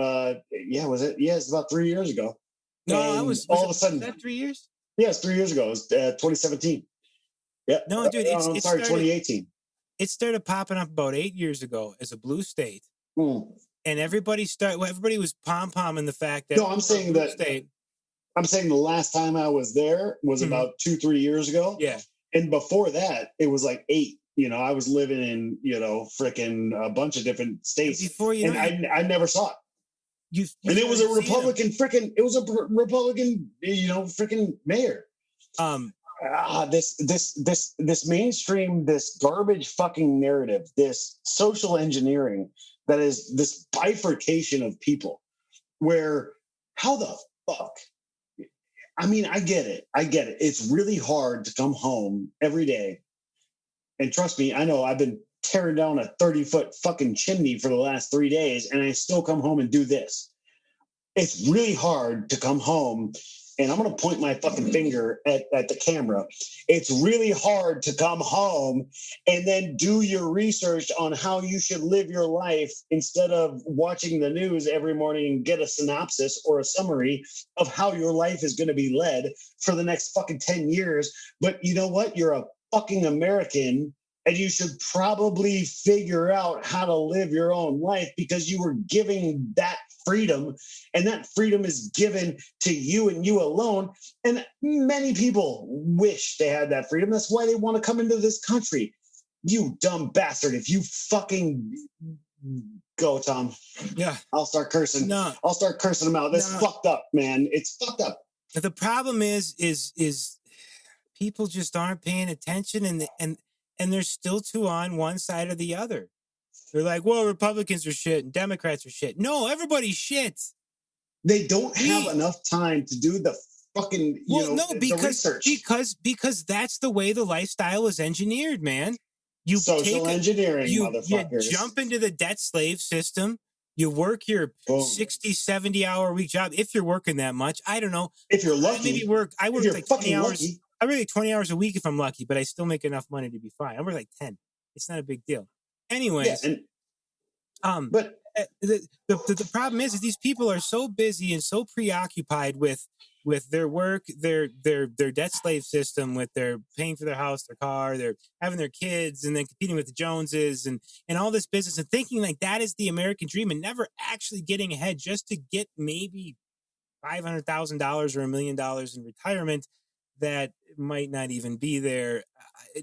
it's about 3 years ago. No, was all of a sudden. Was that 3 years? Yes, 3 years ago. It was 2017. Yeah. No, dude, it's 2018. It started popping up about 8 years ago as a blue state, and everybody was pom-pomming the fact that. No, I'm saying that. I'm saying the last time I was there was about 2-3 years ago. Yeah. And before that, it was like 8. I was living in, frickin' a bunch of different states. I never saw it. And it was a Republican frickin' mayor. This mainstream, this garbage fucking narrative, this social engineering that is this bifurcation of people where how the fuck? I mean, I get it. It's really hard to come home every day. And trust me, I know I've been tearing down a 30-foot fucking chimney for the last 3 days, and I still come home and do this. It's really hard to come home, and I'm going to point my fucking finger at the camera. It's really hard to come home and then do your research on how you should live your life instead of watching the news every morning and get a synopsis or a summary of how your life is going to be led for the next fucking 10 years. But you know what? You're a fucking American, and you should probably figure out how to live your own life because you were giving that freedom, and that freedom is given to you and you alone. And many people wish they had that freedom. That's why they want to come into this country. You dumb bastard. If you fucking go, Tom. Yeah. I'll start cursing. No. I'll start cursing them out. That's fucked up, man. It's fucked up. The problem is people just aren't paying attention, and they're still too on one side or the other. They're like, well, Republicans are shit and Democrats are shit. No, everybody's shit. They don't have enough time to do the fucking the research. Because that's the way the lifestyle is engineered, man. Social engineering, motherfuckers. You jump into the debt slave system. You work your 60, 70-hour week job if you're working that much. I don't know. If you're lucky. I work like 20 hours. Lucky. I work like 20 hours a week if I'm lucky, but I still make enough money to be fine. I work like 10. It's not a big deal. Anyways, but the problem is these people are so busy and so preoccupied with their work, their debt slave system, with their paying for their house, their car, they're having their kids, and then competing with the Joneses and all this business, and thinking like that is the American dream, and never actually getting ahead just to get maybe $500,000 or $1 million in retirement that might not even be there.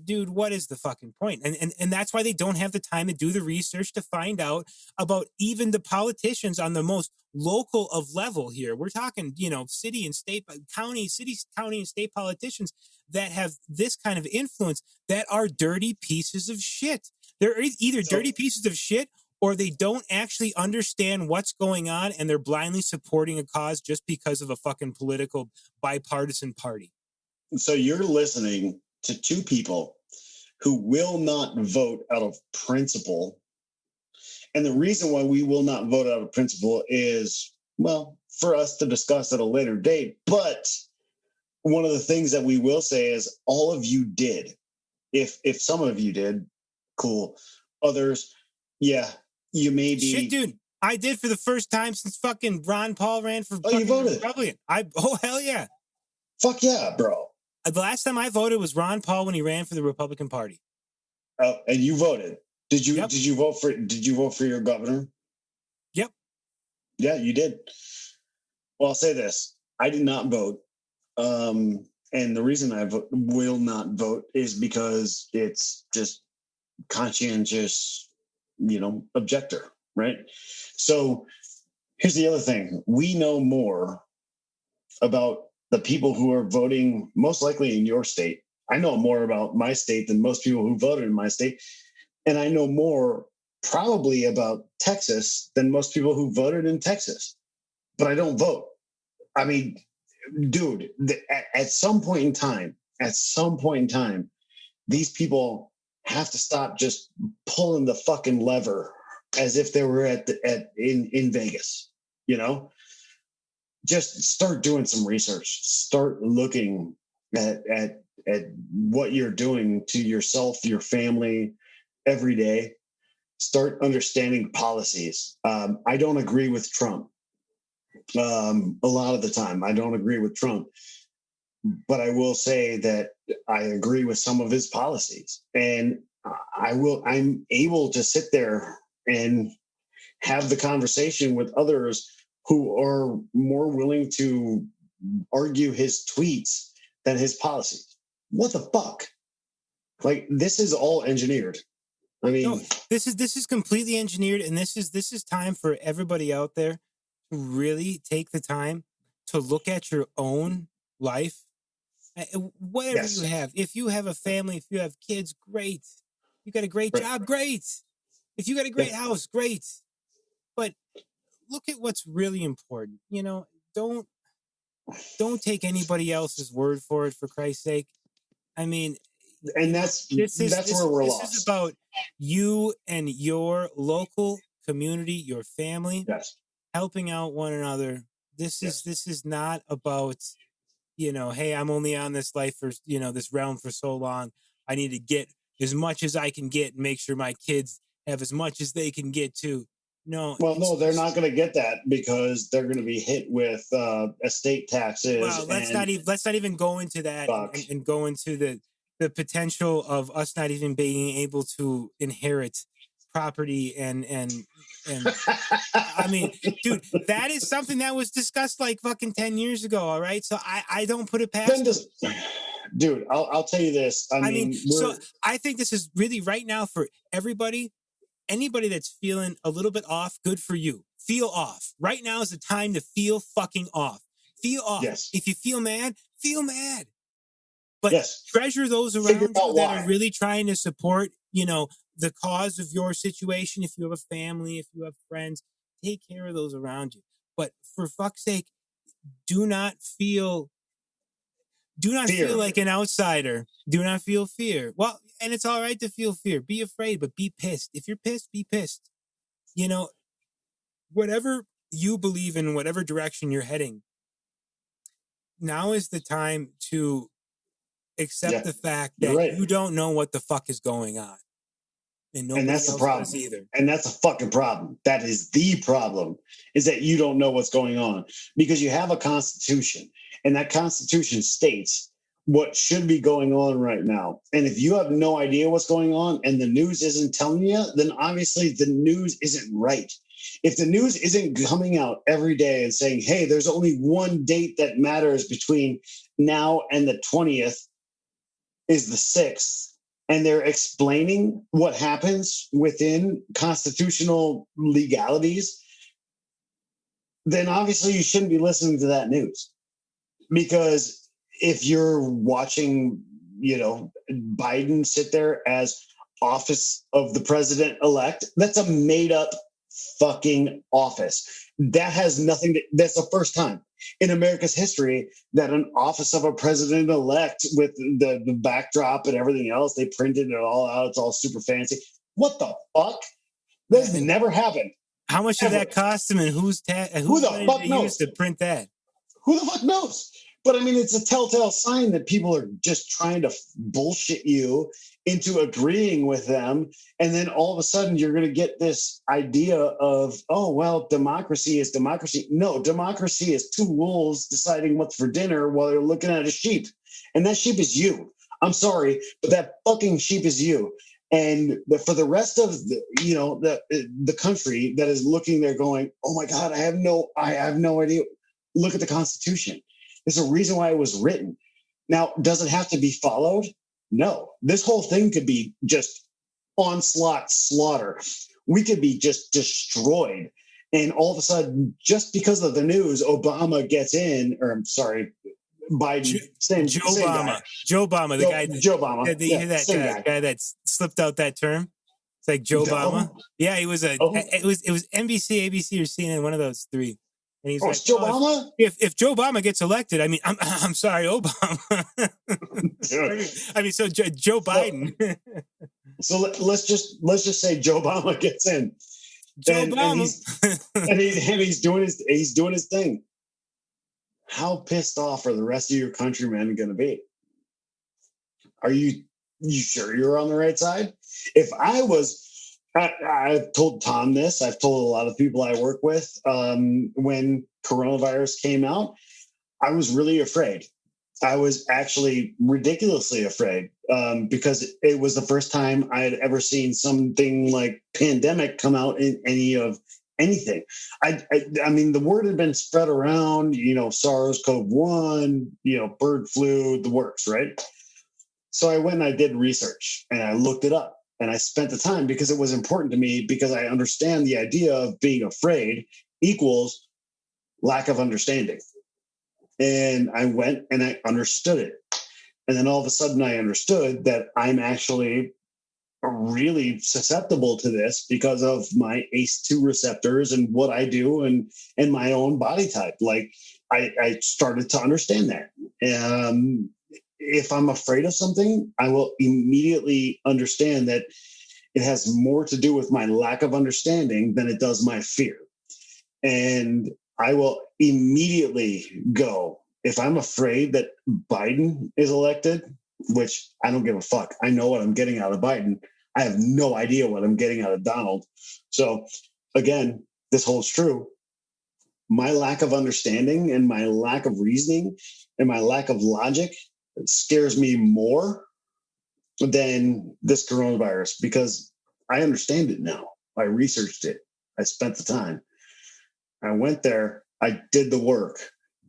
Dude, what is the fucking point? And that's why they don't have the time to do the research to find out about even the politicians on the most local of level here. We're talking, city and state, county and state politicians that have this kind of influence that are dirty pieces of shit. They're either dirty pieces of shit, or they don't actually understand what's going on, and they're blindly supporting a cause just because of a fucking political bipartisan party. So you're listening to two people who will not vote out of principle. And the reason why we will not vote out of principle is, well, for us to discuss at a later date. But one of the things that we will say is all of you did. If some of you did, cool. Others, yeah, you may be. Shit, dude. I did for the first time since fucking Ron Paul ran for you voted. Republican. Hell yeah. Fuck yeah, bro. The last time I voted was Ron Paul when he ran for the Republican Party. Oh, and you voted. Did you vote for your governor? Yep. Yeah, you did. Well, I'll say this. I did not vote. And the reason I will not vote is because it's just conscientious, objector. right? So here's the other thing. We know more about the people who are voting most likely in your state. I know more about my state than most people who voted in my state. And I know more probably about Texas than most people who voted in Texas. But I don't vote. I mean, dude, at some point in time, these people have to stop just pulling the fucking lever as if they were in Vegas, you know? Just start doing some research. Start looking at what you're doing to yourself, your family every day. Start understanding policies. I don't agree with Trump. A lot of the time, I don't agree with Trump, but I will say that I agree with some of his policies, and I'm able to sit there and have the conversation with others who are more willing to argue his tweets than his policies. What the fuck? Like, this is all engineered. I mean, no, this is completely engineered, and this is time for everybody out there to really take the time to look at your own life, whatever you have. If you have a family, if you have kids, great. You got a great job, great. If you got a great house, great. But look at what's really important. You know, don't take anybody else's word for it, for Christ's sake. I mean, and that's where we're lost. This is about you and your local community, your family, helping out one another. This is not about, you know, hey, I'm only on this life for, you know, this realm for so long. I need to get as much as I can get and make sure my kids have as much as they can get too. No. Well, no, they're not going to get that because they're going to be hit with estate taxes. Well, let's not even go into that and go into the potential of us not even being able to inherit property and I mean, dude, that is something that was discussed like fucking 10 years ago. All right. So I don't put it past dude, I'll tell you this. I mean, so I think this is really right now for everybody. Anybody that's feeling a little bit off, good for you. Feel off. Right now is the time to feel fucking off. Feel off. Yes. If you feel mad, feel mad. But treasure those around you that are really trying to support, you know, the cause of your situation. If you have a family, if you have friends, take care of those around you. But for fuck's sake, do not feel like an outsider. Do not feel fear. Well, and it's all right to feel fear. Be afraid, but be pissed. If you're pissed, be pissed. You know, whatever you believe in, whatever direction you're heading, now is the time to accept the fact that you don't know what the fuck is going on. And that's the problem either. And that's a fucking problem. That is the problem, is that you don't know what's going on because you have a constitution, and that constitution states what should be going on right now. And if you have no idea what's going on and the news isn't telling you, then obviously the news isn't right. If the news isn't coming out every day and saying, hey, there's only one date that matters between now and the 20th is the 6th, and they're explaining what happens within constitutional legalities, then obviously you shouldn't be listening to that news. Because if you're watching, you know, Biden sit there as office of the president-elect, that's a made-up fucking office. That has nothing to, that's the first time in America's history that an office of a president-elect with the backdrop and everything else, they printed it all out. It's all super fancy. What the fuck? That's never happened. How much did that cost him, and who the fuck knows to print that? Who the fuck knows? But I mean, it's a telltale sign that people are just trying to bullshit you into agreeing with them. And then all of a sudden you're going to get this idea of, oh, well, democracy is democracy. No, democracy is two wolves deciding what's for dinner while they're looking at a sheep. And that sheep is you. I'm sorry, but that fucking sheep is you. And for the rest of the country that is looking there going, oh my God, I have no idea. Look at the Constitution. There's a reason why it was written. Now, does it have to be followed? No. This whole thing could be just onslaught, slaughter. we could be just destroyed. And all of a sudden, just because of the news, Obama gets in, or I'm sorry, Biden, Joe Obama, the guy, Joe Obama, guy that slipped out that term. It's like Joe Obama. Yeah, he was it was NBC, ABC, or CNN, one of those three. And he's like, Joe Obama. If Joe Obama gets elected, I mean, I'm sorry, Obama. I mean, so Joe Biden. So let's just say Joe Obama gets in. Joe Obama, and he's doing his thing. How pissed off are the rest of your countrymen going to be? Are you sure you're on the right side? If I was, I've told Tom this. I've told a lot of people I work with. When coronavirus came out, I was really afraid. I was actually ridiculously afraid because it was the first time I had ever seen something like pandemic come out in anything. I mean, the word had been spread around, SARS-CoV-1, bird flu, the works, right? So I went and I did research and I looked it up and I spent the time because it was important to me, because I understand the idea of being afraid equals lack of understanding. And I went and I understood it. And then all of a sudden I understood that I'm actually really susceptible to this because of my ACE2 receptors and what I do and my own body type. Like I started to understand that. If I'm afraid of something, I will immediately understand that it has more to do with my lack of understanding than it does my fear. And I will immediately go, if I'm afraid that Biden is elected, which I don't give a fuck. I know what I'm getting out of Biden. I have no idea what I'm getting out of Donald. So again, this holds true. My lack of understanding and my lack of reasoning and my lack of logic scares me more than this coronavirus, because I understand it now. I researched it. I spent the time. I went there. I did the work,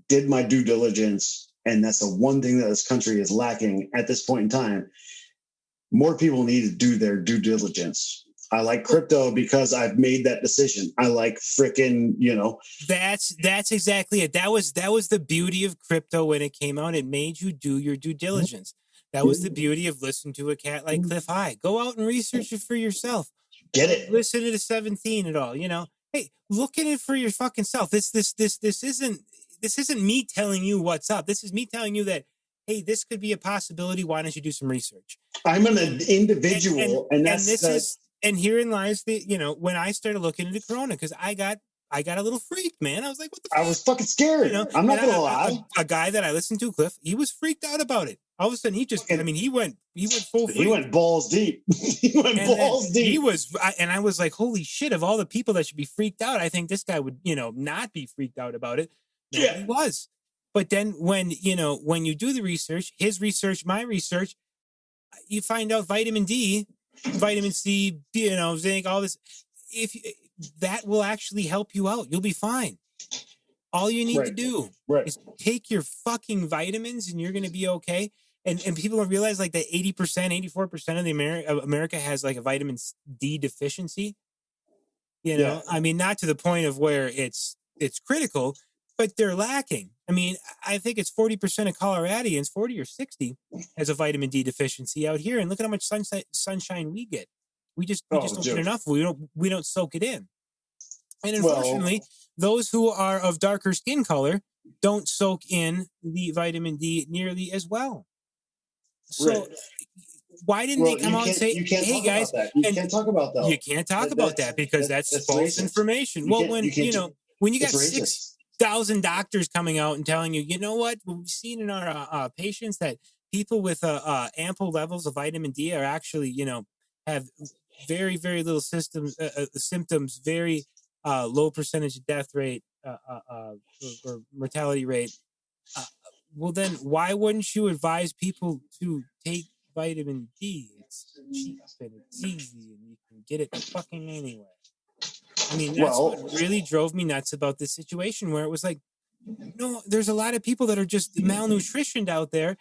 did my due diligence. And that's the one thing that this country is lacking at this point in time. More people need to do their due diligence. I like crypto because I've made that decision. I like freaking, That's exactly it. That was the beauty of crypto when it came out. It made you do your due diligence. That was the beauty of listening to a cat like Cliff High. Go out and research it for yourself. Get it. Listen to the 17 at all. Hey, look at it for your fucking self. This isn't me telling you what's up. This is me telling you that, hey, this could be a possibility. Why don't you do some research? I'm an individual, and herein lies when I started looking into Corona, because I got a little freaked, man. I was like, what the fuck? I was fucking scared. I'm not gonna lie. A guy that I listened to, Cliff, he was freaked out about it. All of a sudden, he went full freak. He went balls deep. He was, and I was like, holy shit! Of all the people that should be freaked out, I think this guy would, not be freaked out about it. No, yeah, he was. But then when you do the research, his research, my research, you find out vitamin D, vitamin C, zinc, all this. That will actually help you out. You'll be fine. All you need to do is take your fucking vitamins and you're going to be okay. And people don't realize like that 80%, 84% of America has like a vitamin D deficiency. I mean, not to the point of where it's critical, but they're lacking. I mean, I think it's 40% of Coloradians, 40 or 60, has a vitamin D deficiency out here. And look at how much sunshine we get. We just don't get enough. We don't soak it in. And unfortunately, those who are of darker skin color don't soak in the vitamin D nearly as well. So why didn't they come out and say, hey guys, you can't talk about that. You can't talk about that because that's false information. Well, when you got 6,000 doctors coming out and telling you, you know what, we've seen in our patients that people with ample levels of vitamin D are actually, have very, very little symptoms, very low percentage of death rate or mortality rate. Well, then why wouldn't you advise people to take vitamin D? It's cheap and it's easy and you can get it fucking anywhere. I mean, that's what really drove me nuts about this situation, where it was like, no, there's a lot of people that are just malnutritioned out there.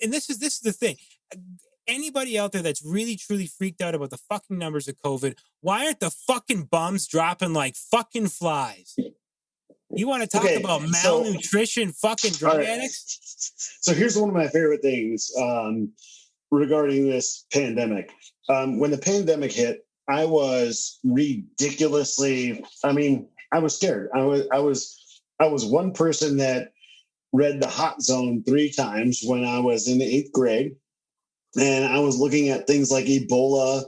And this is the thing. anybody out there that's really truly freaked out about the fucking numbers of COVID, why aren't the fucking bombs dropping like fucking flies? You want to talk about malnutrition, fucking drug addicts? So here's one of my favorite things regarding this pandemic. When the pandemic hit, I was ridiculously. I was scared. I was one person that read The Hot Zone 3 times when I was in the 8th grade, and I was looking at things like Ebola.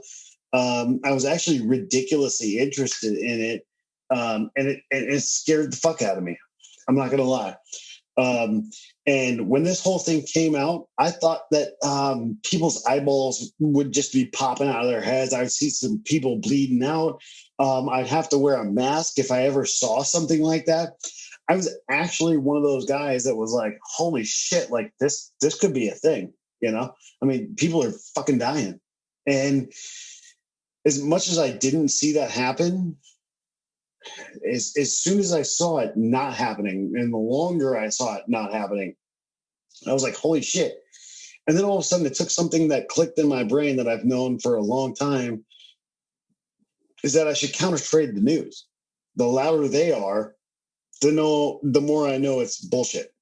I was actually ridiculously interested in it. And it scared the fuck out of me. I'm not going to lie. And when this whole thing came out, I thought that people's eyeballs would just be popping out of their heads. I'd see some people bleeding out. I'd have to wear a mask if I ever saw something like that. I was actually one of those guys that was like, holy shit, like this could be a thing, you know? I mean, people are fucking dying. And as much as I didn't see that happen, as soon as I saw it not happening, and the longer I saw it not happening, I was like, holy shit. And then all of a sudden it took something that clicked in my brain that I've known for a long time, is that I should counter trade the news. The louder they are, the more I know it's bullshit,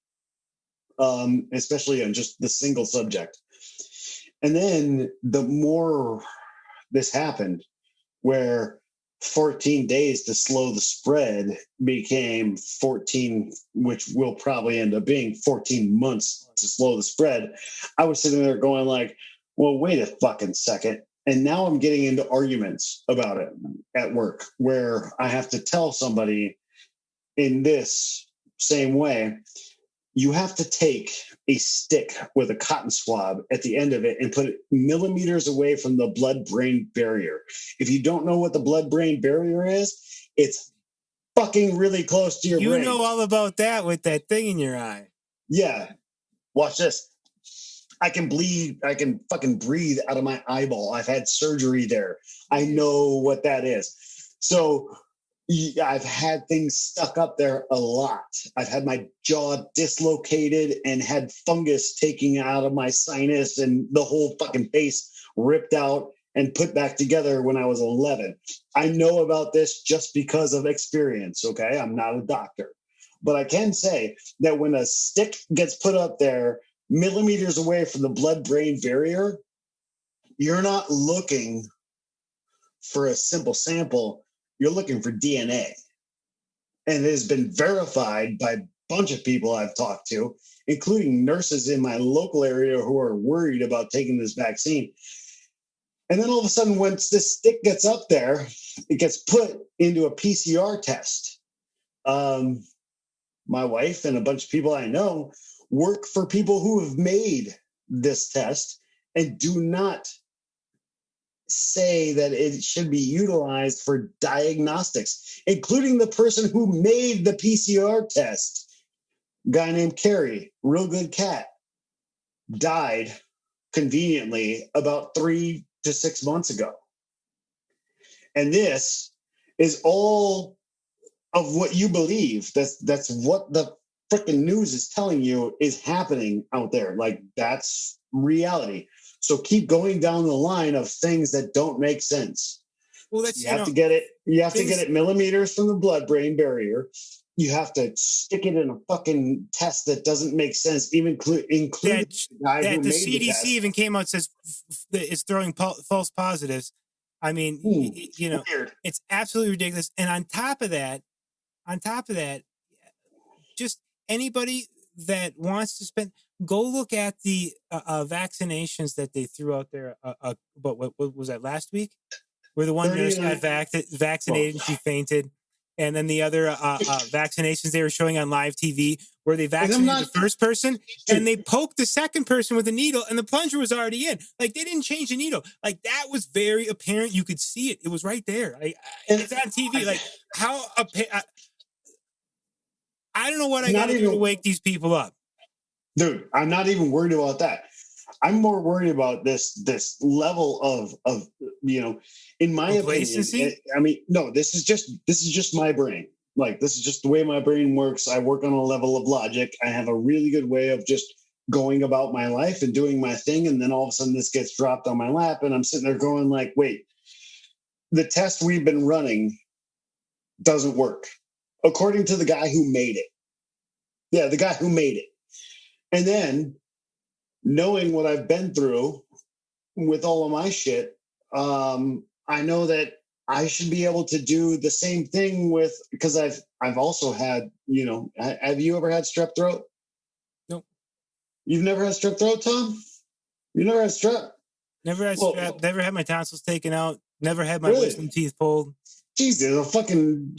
especially on just the single subject. And then the more this happened, where 14 days to slow the spread became 14, which will probably end up being 14 months to slow the spread. I was sitting there going like, well, wait a fucking second. And now I'm getting into arguments about it at work, where I have to tell somebody in this same way, you have to take a stick with a cotton swab at the end of it and put it millimeters away from the blood-brain barrier. If you don't know what the blood-brain barrier is, it's fucking really close to your brain. You know all about that with that thing in your eye. Yeah. Watch this. I can bleed. I can fucking breathe out of my eyeball. I've had surgery there. I know what that is. So I've had things stuck up there a lot. I've had my jaw dislocated and had fungus taking out of my sinus and the whole fucking face ripped out and put back together when I was 11. I know about this just because of experience, okay? I'm not a doctor. But I can say that when a stick gets put up there millimeters away from the blood-brain barrier, you're not looking for a simple sample. You're looking for DNA. And it has been verified by a bunch of people I've talked to, including nurses in my local area who are worried about taking this vaccine. And then all of a sudden, once this stick gets up there, it gets put into a PCR test. My wife and a bunch of people I know work for people who have made this test and do not say that it should be utilized for diagnostics, including the person who made the PCR test. A guy named Carrie, real good cat, died conveniently about 3 to 6 months ago. And this is all of what you believe. That's what the freaking news is telling you is happening out there. Like, that's reality. So keep going down the line of things that don't make sense. Well, that's, you have to get it. You have to get it millimeters from the blood-brain barrier. You have to stick it in a fucking test that doesn't make sense, even including the guy who made CDC the test. even came out and says it's throwing false positives. I mean, Weird. It's absolutely ridiculous. And on top of that, just anybody that wants to go look at the vaccinations that they threw out there. But what was that last week? Where the one nurse got vaccinated and she fainted. And then the other vaccinations they were showing on live TV where they vaccinated the first person and they poked the second person with a needle and the plunger was already in. Like, they didn't change the needle. Like, that was very apparent. You could see it. It was right there. It's on TV. Like, how... I don't know what I got to do to wake these people up. Dude, I'm not even worried about that. I'm more worried about this level of in my opinion. I mean, no, this is just my brain. Like, this is just the way my brain works. I work on a level of logic. I have a really good way of just going about my life and doing my thing. And then all of a sudden this gets dropped on my lap and I'm sitting there going like, wait, the test we've been running doesn't work according to the guy who made it. Yeah, the guy who made it. And then knowing what I've been through with all of my shit, I know that I should be able to do the same thing with, because I've also had, you know, have you ever had strep throat? Nope. You've never had strep throat, Tom? You never had strep? Never had strep. Never had my tonsils taken out. Never had my wisdom teeth pulled. Jesus, a fucking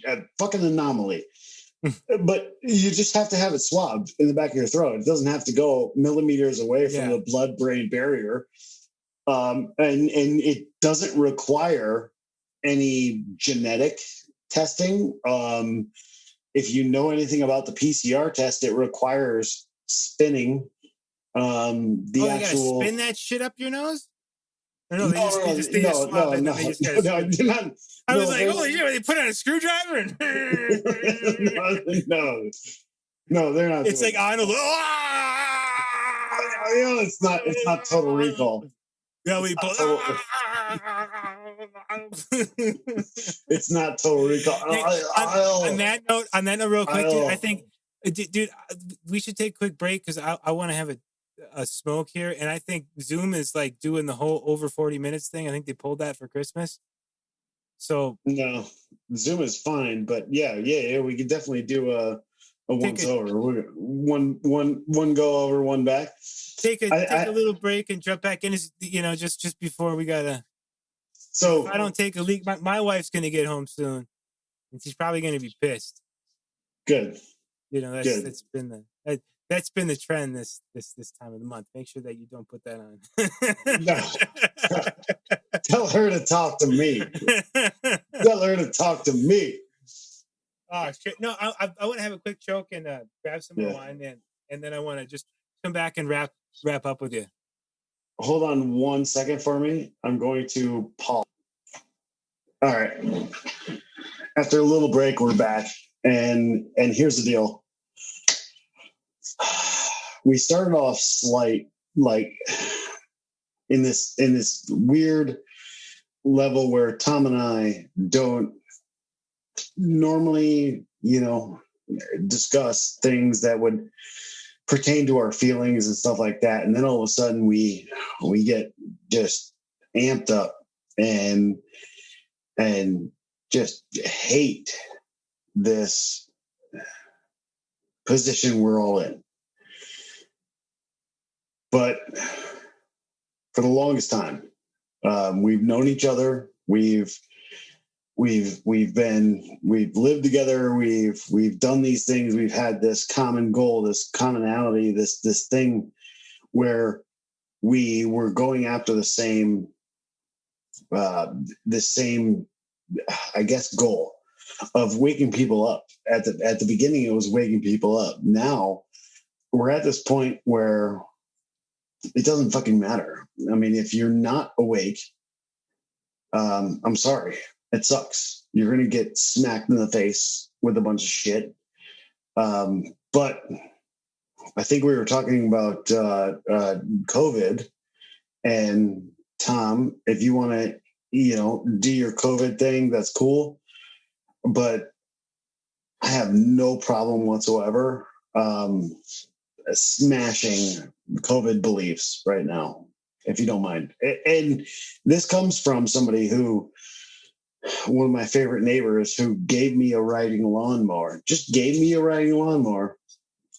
a fucking anomaly. But you just have to have it swabbed in the back of your throat. It doesn't have to go millimeters away from the blood-brain barrier. And it doesn't require any genetic testing. If you know anything about the PCR test, it requires spinning the actual. You gotta spin that shit up your nose? Or no, they just swab it and then they just gotta I was like, holy shit, they put on a screwdriver and no, they're not. It's like Arnold. It's not Total Recall. Yeah, we pull. It's not Total Recall. On that note, real quick, dude, I think, dude, we should take a quick break because I want to have a smoke here, and I think Zoom is like doing the whole over 40 minutes thing. I think they pulled that for Christmas. So no, Zoom is fine, but yeah, we could definitely do a once over. One go over, one back. Take a little break and jump back in. You know, just before we gotta. So if I don't take a leak, my wife's gonna get home soon, and she's probably gonna be pissed. Good. You know, that's been the trend this time of the month. Make sure that you don't put that on. No. Tell her to talk to me. Tell her to talk to me. Oh shit! No, I want to have a quick choke and grab some more wine, and then I want to just come back and wrap up with you. Hold on 1 second for me. I'm going to pause. All right. After a little break, we're back, and here's the deal. We started off slight, like in this weird level where Tom and I don't normally, you know, discuss things that would pertain to our feelings and stuff like that. And then all of a sudden we get just amped up and just hate this position we're all in. But for the longest time, we've known each other. We've lived together. We've done these things. We've had this common goal, this commonality, this thing where we were going after the same, I guess, goal of waking people up. At the beginning, it was waking people up. Now we're at this point where it doesn't fucking matter. I mean, if you're not awake, I'm sorry. It sucks. You're going to get smacked in the face with a bunch of shit. But I think we were talking about COVID. And Tom, if you want to, you know, do your COVID thing, that's cool. But I have no problem whatsoever smashing COVID beliefs right now, if you don't mind. And this comes from somebody who, one of my favorite neighbors who gave me a riding lawnmower,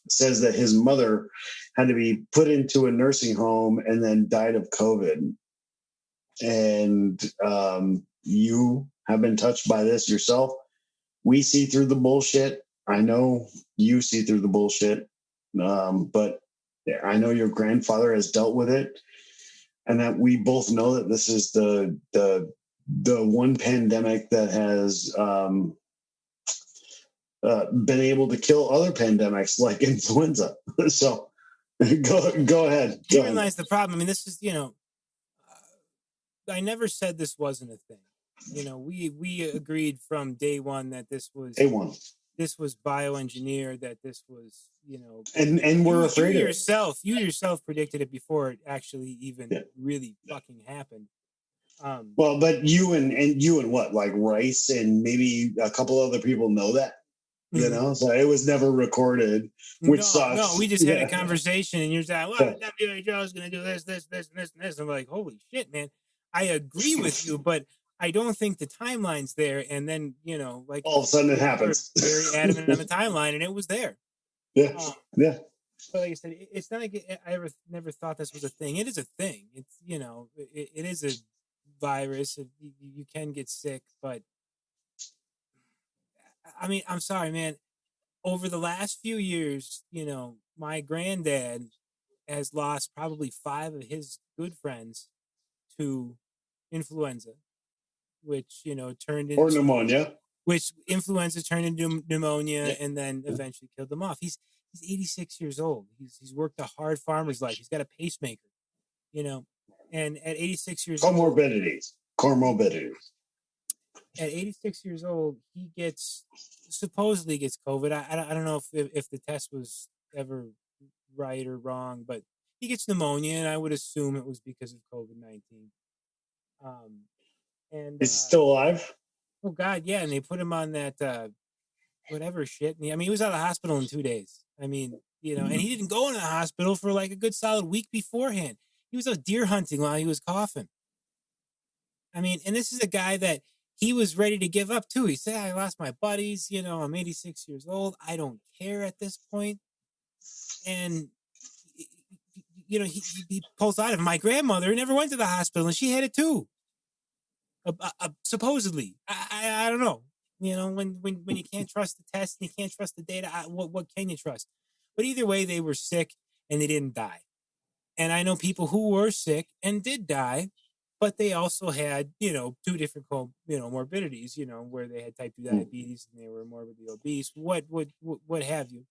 says that his mother had to be put into a nursing home and then died of COVID. And you have been touched by this yourself. We see through the bullshit. I know you see through the bullshit. But I know your grandfather has dealt with it, and that we both know that this is the one pandemic that has been able to kill other pandemics like influenza. So go ahead. Herein lies the problem. I mean, this is, you know, I never said this wasn't a thing. You know, we agreed from day one that this was day one. this was bioengineered, that this was, and we're afraid of it. You yourself predicted it before it actually even really fucking happened. Well, but you and what, like Rice and maybe a couple other people know that, so it was never recorded, which sucks. No, we just had a conversation, and you're saying, well, WHO is going to do this, this, this, and this, and this. I'm like, holy shit, man. I agree with you, but I don't think the timeline's there. And then, like all of a sudden it happens. Very adamant on the timeline, and it was there. Yeah. But like I said, it's not like I never thought this was a thing. It is a thing. It's, it is a virus. You can get sick, but I mean, I'm sorry, man. Over the last few years, my granddad has lost probably 5 of his good friends to influenza, which, turned into... Or pneumonia. Which influenza turned into pneumonia and then eventually killed him off. He's 86 years old. He's worked a hard farmer's life. He's got a pacemaker, and at 86 years old... Comorbidities. At 86 years old, he supposedly gets COVID. I don't know if the test was ever right or wrong, but he gets pneumonia, and I would assume it was because of COVID-19. And he's still alive? Oh God, yeah. And they put him on that whatever shit. And he was out of the hospital in 2 days. I mean, and he didn't go into the hospital for like a good solid week beforehand. He was out deer hunting while he was coughing. I mean, and this is a guy that he was ready to give up too. He said, I lost my buddies, I'm 86 years old. I don't care at this point. And, he pulls out of it. My grandmother never went to the hospital, and she had it too. Supposedly. I don't know. When you can't trust the test and you can't trust the data, what can you trust? But either way, they were sick and they didn't die. And I know people who were sick and did die, but they also had, 2 different, morbidities, where they had type 2 diabetes and they were morbidly obese. What have you?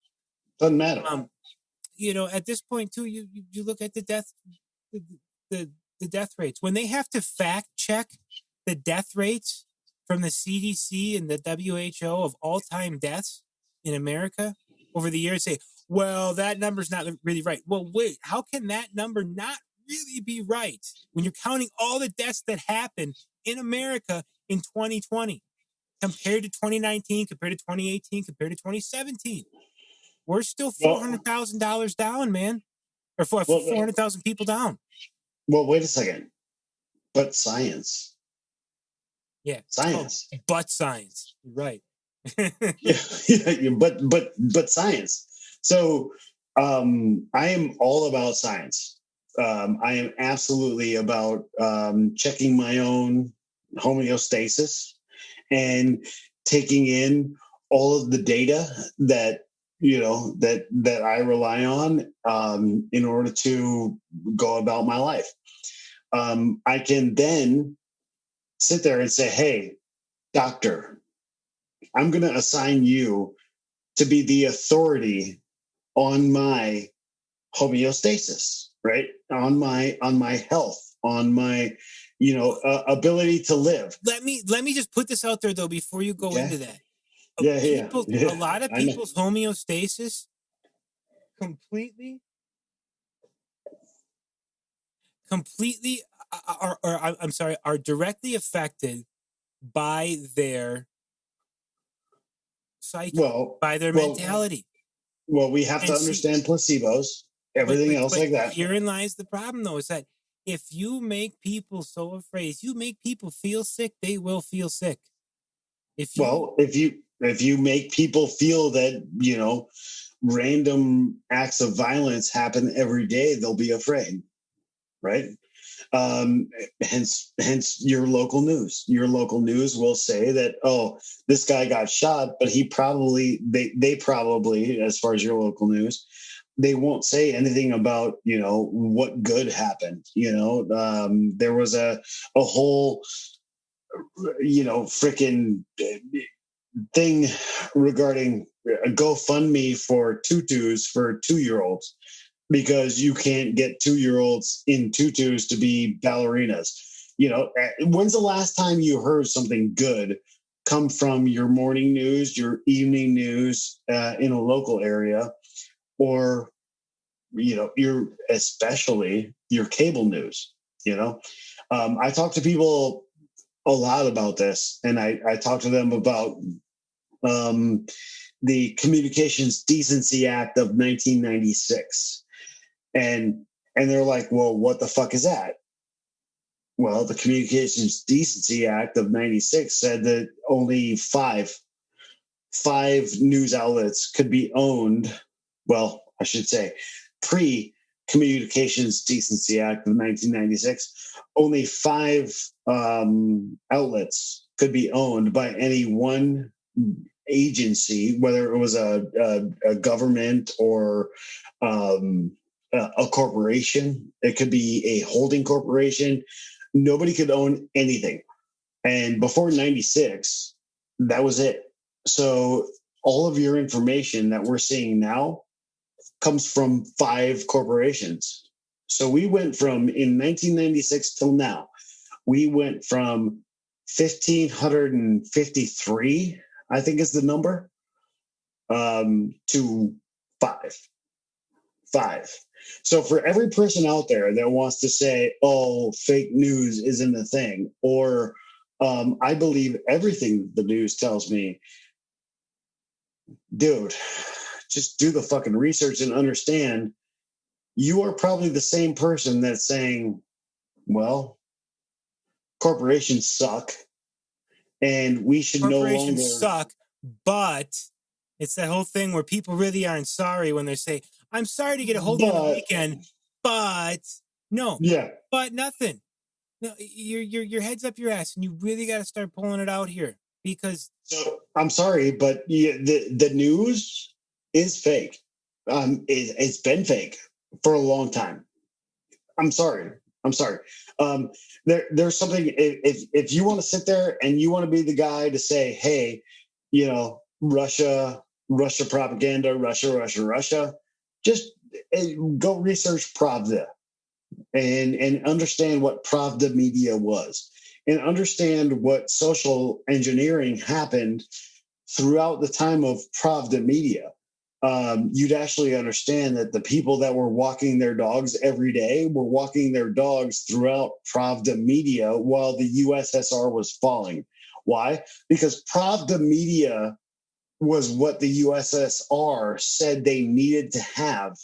Doesn't matter. At this point too, you look at the death rates. When they have to fact check the death rates from the CDC and the WHO of all-time deaths in America over the years, say, well, that number's not really right. Well, wait, how can that number not really be right when you're counting all the deaths that happened in America in 2020 compared to 2019, compared to 2018, compared to 2017? We're still $400,000 down, man, or 400,000 people down. Well, wait a second. But science. Yeah. Science. Oh, but science. Right. But science. So I am all about science. I am absolutely about checking my own homeostasis and taking in all of the data that that I rely on in order to go about my life. I can then sit there and say, hey, doctor, I'm going to assign you to be the authority on my homeostasis, right? On my health, on my, ability to live. Let me just put this out there though, before you go into that. Yeah. A lot of people's homeostasis are directly affected by their psyche, by their mentality. Well, we have to understand placebos, everything else like that. Herein lies the problem, though, is that if you make people so afraid, if you make people feel sick, they will feel sick. If you make people feel that, random acts of violence happen every day, they'll be afraid, right? Hence your local news. Your local news will say that, oh, this guy got shot, but they probably, as far as your local news, they won't say anything about, what good happened. There was a whole, freaking thing regarding a GoFundMe for tutus for 2-year-olds, because you can't get 2-year-olds in tutus to be ballerinas. When's the last time you heard something good come from your morning news, your evening news in a local area, or especially your cable news. I talk to people a lot about this, and I talk to them about the Communications Decency Act of 1996, and they're like, well, what the fuck is that? Well, the Communications Decency Act of 96 said that only five news outlets could be owned. Well, I should say pre-Communications Decency Act of 1996, only five outlets could be owned by any one agency, whether it was a government or a corporation. It could be a holding corporation. Nobody could own anything. And before 96, that was it. So all of your information that we're seeing now comes from five corporations. So we went from, in 1996 till now, we went from 1,553, I think is the number, to five. So for every person out there that wants to say, oh, fake news isn't a thing, or I believe everything the news tells me, dude, just do the fucking research and understand you are probably the same person that's saying, well, corporations suck and we should no longer suck, but it's that whole thing where people really aren't sorry when they say, I'm sorry to get a hold of you on the weekend, but no, but nothing. No, your head's up your ass, and you really got to start pulling it out here, because. So I'm sorry, but the news is fake. It's been fake for a long time. I'm sorry. There's something. If you want to sit there and you want to be the guy to say, hey, Russia propaganda, Russia, just go research Pravda and understand what Pravda media was, and understand what social engineering happened throughout the time of Pravda media. You'd actually understand that the people that were walking their dogs every day were walking their dogs throughout Pravda media while the USSR was falling. Why? Because Pravda media was what the USSR said they needed to have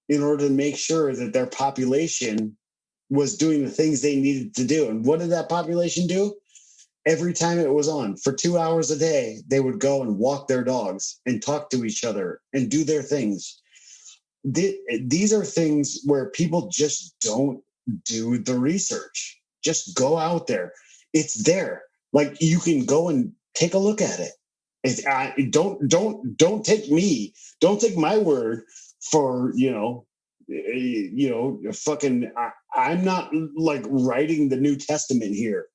in order to make sure that their population was doing the things they needed to do. And what did that population do? Every time it was on for 2 hours a day, they would go and walk their dogs and talk to each other and do their things. These are things where people just don't do the research. Just go out there. It's there. Like, you can go and take a look at it. Don't take my word for, fucking, I'm not like writing the New Testament here.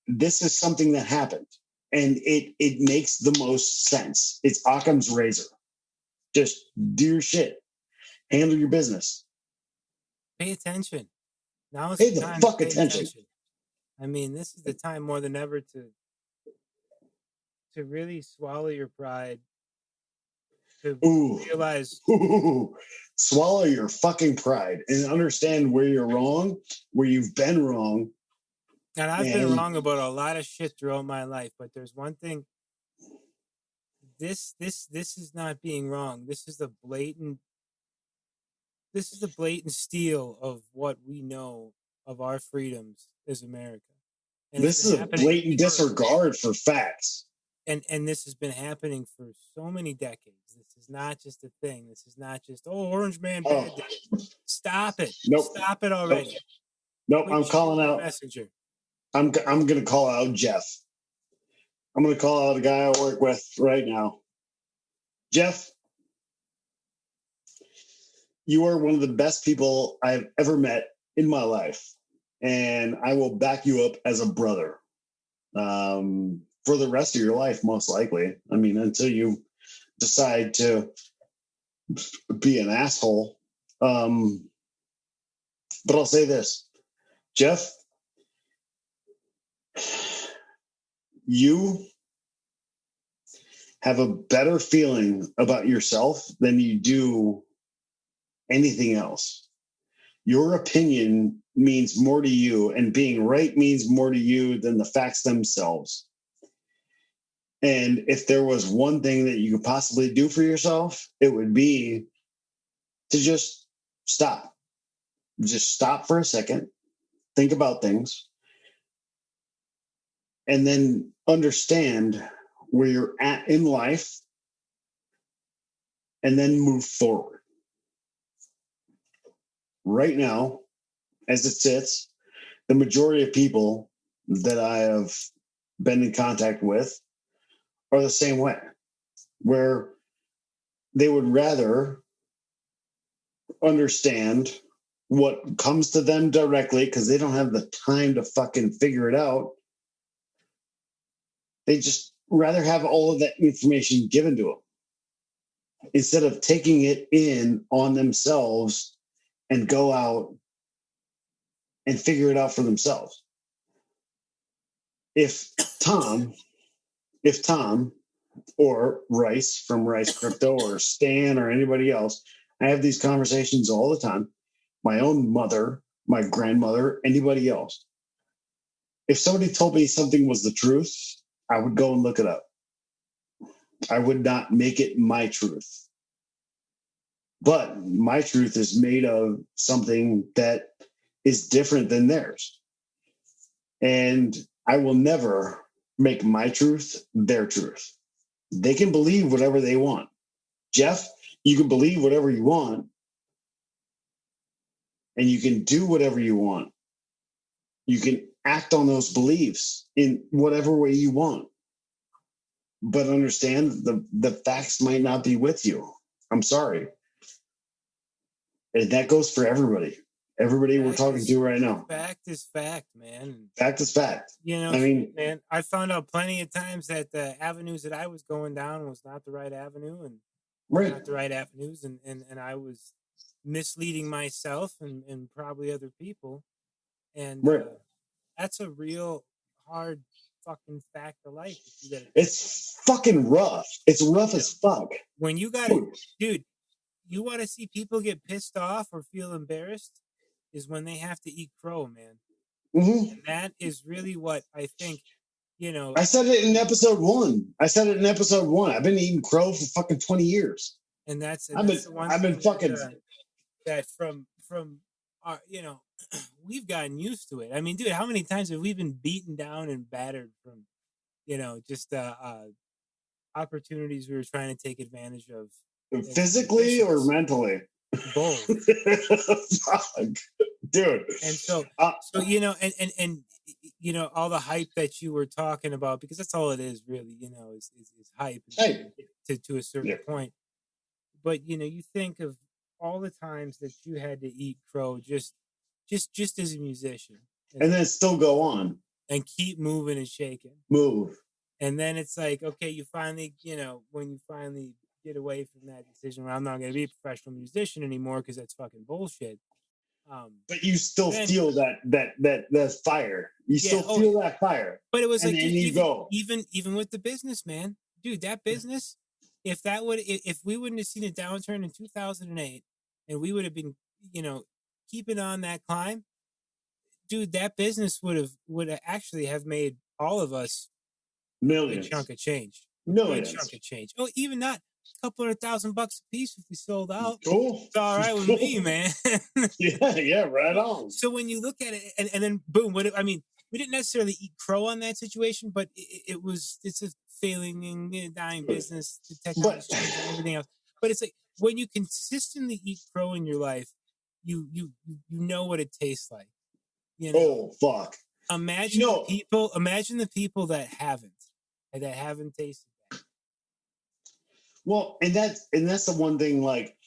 This is something that happened, and it makes the most sense. It's Occam's razor. Just do your shit. Handle your business. Pay attention. Now Pay the fuck attention. I mean, this is the time more than ever to really swallow your pride. To realize. Swallow your fucking pride and understand where you're wrong, where you've been wrong. And I've been wrong about a lot of shit throughout my life, but there's one thing. This is not being wrong. This is a blatant steal of what we know of our freedoms as America. And this is a blatant disregard for facts. And this has been happening for so many decades. This is not just a thing. This is not just, Orange Man bad day. Stop it. Nope. Stop it already. Nope. I'm calling out. Messenger. I'm going to call out Jeff. I'm going to call out a guy I work with right now. Jeff, you are one of the best people I've ever met in my life, and I will back you up as a brother for the rest of your life, most likely. I mean, until you decide to be an asshole. But I'll say this, Jeff, you have a better feeling about yourself than you do anything else. Your opinion means more to you, and being right means more to you than the facts themselves. And if there was one thing that you could possibly do for yourself, it would be to just stop. Just stop for a second, think about things, and then understand where you're at in life, and then move forward. Right now, as it sits, the majority of people that I have been in contact with are the same way, where they would rather understand what comes to them directly because they don't have the time to fucking figure it out. They just rather have all of that information given to them instead of taking it in on themselves and go out and figure it out for themselves. If Tom or Rice from Rice Crypto or Stan or anybody else, I have these conversations all the time. My own mother, my grandmother, anybody else. If somebody told me something was the truth, I would go and look it up. I would not make it my truth. But my truth is made of something that is different than theirs. And I will never make my truth their truth. They can believe whatever they want. Jeff, you can believe whatever you want. And you can do whatever you want. You can act on those beliefs in whatever way you want. But understand the facts might not be with you. I'm sorry. And that goes for everybody. Everybody we're talking to right now. Fact is fact, man. Fact is fact. You know, I mean, man, I found out plenty of times that the avenues that I was going down was not the right avenue and not the right avenues. And I was misleading myself and probably other people. And that's a real hard fucking fact of life. It's fucking rough. It's rough as fuck. When you got to, dude, you want to see people get pissed off or feel embarrassed is when they have to eat crow, man. Mm-hmm. And that is really what I think, you know. I said it in episode 1. I've been eating crow for fucking 20 years. And that's I've been fucking that from our, you know, we've gotten used to it. I mean, dude, how many times have we been beaten down and battered from, you know, just opportunities we were trying to take advantage of, physically or mentally? Both. Dude. And so you know, and you know, all the hype that you were talking about, because that's all it is really, you know, is hype to a certain point. But you know, you think of all the times that you had to eat crow just as a musician, and then still go on and keep moving and shaking. Move. And then it's like, okay, you finally, you know, when you finally get away from that decision where I'm not going to be a professional musician anymore because that's fucking bullshit. But you still feel that fire. You still feel that fire. But it was and like then even with the business, man, dude, that business, if we wouldn't have seen a downturn in 2008 and we would have been, you know, keeping on that climb, dude, that business would have actually have made all of us millions. A chunk of change. Millions. A chunk of change. Oh, even not a couple $100,000 a piece if we sold out. Cool. It's all right with me, man. yeah, right on. So when you look at it, and then boom, we didn't necessarily eat crow on that situation, but it's a failing and dying business, the technology and everything else. But it's like when you consistently eat crow in your life, you know what it tastes like. You know? Oh fuck! Imagine the people that haven't tasted that. Well, and that's the one thing. Like,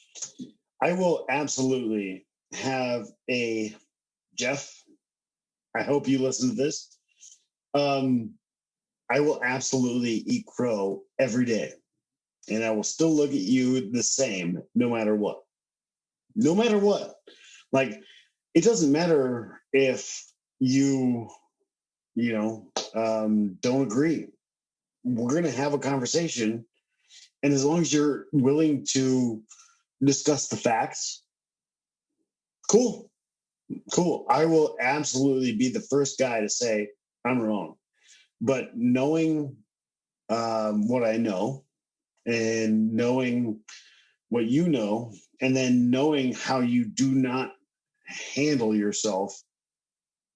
I will absolutely have a Jeff. I hope you listen to this. I will absolutely eat crow every day, and I will still look at you the same, no matter what. No matter what. Like, it doesn't matter if you don't agree. We're going to have a conversation. And as long as you're willing to discuss the facts, cool. I will absolutely be the first guy to say I'm wrong. But knowing what I know and knowing what you know, and then knowing how you do not handle yourself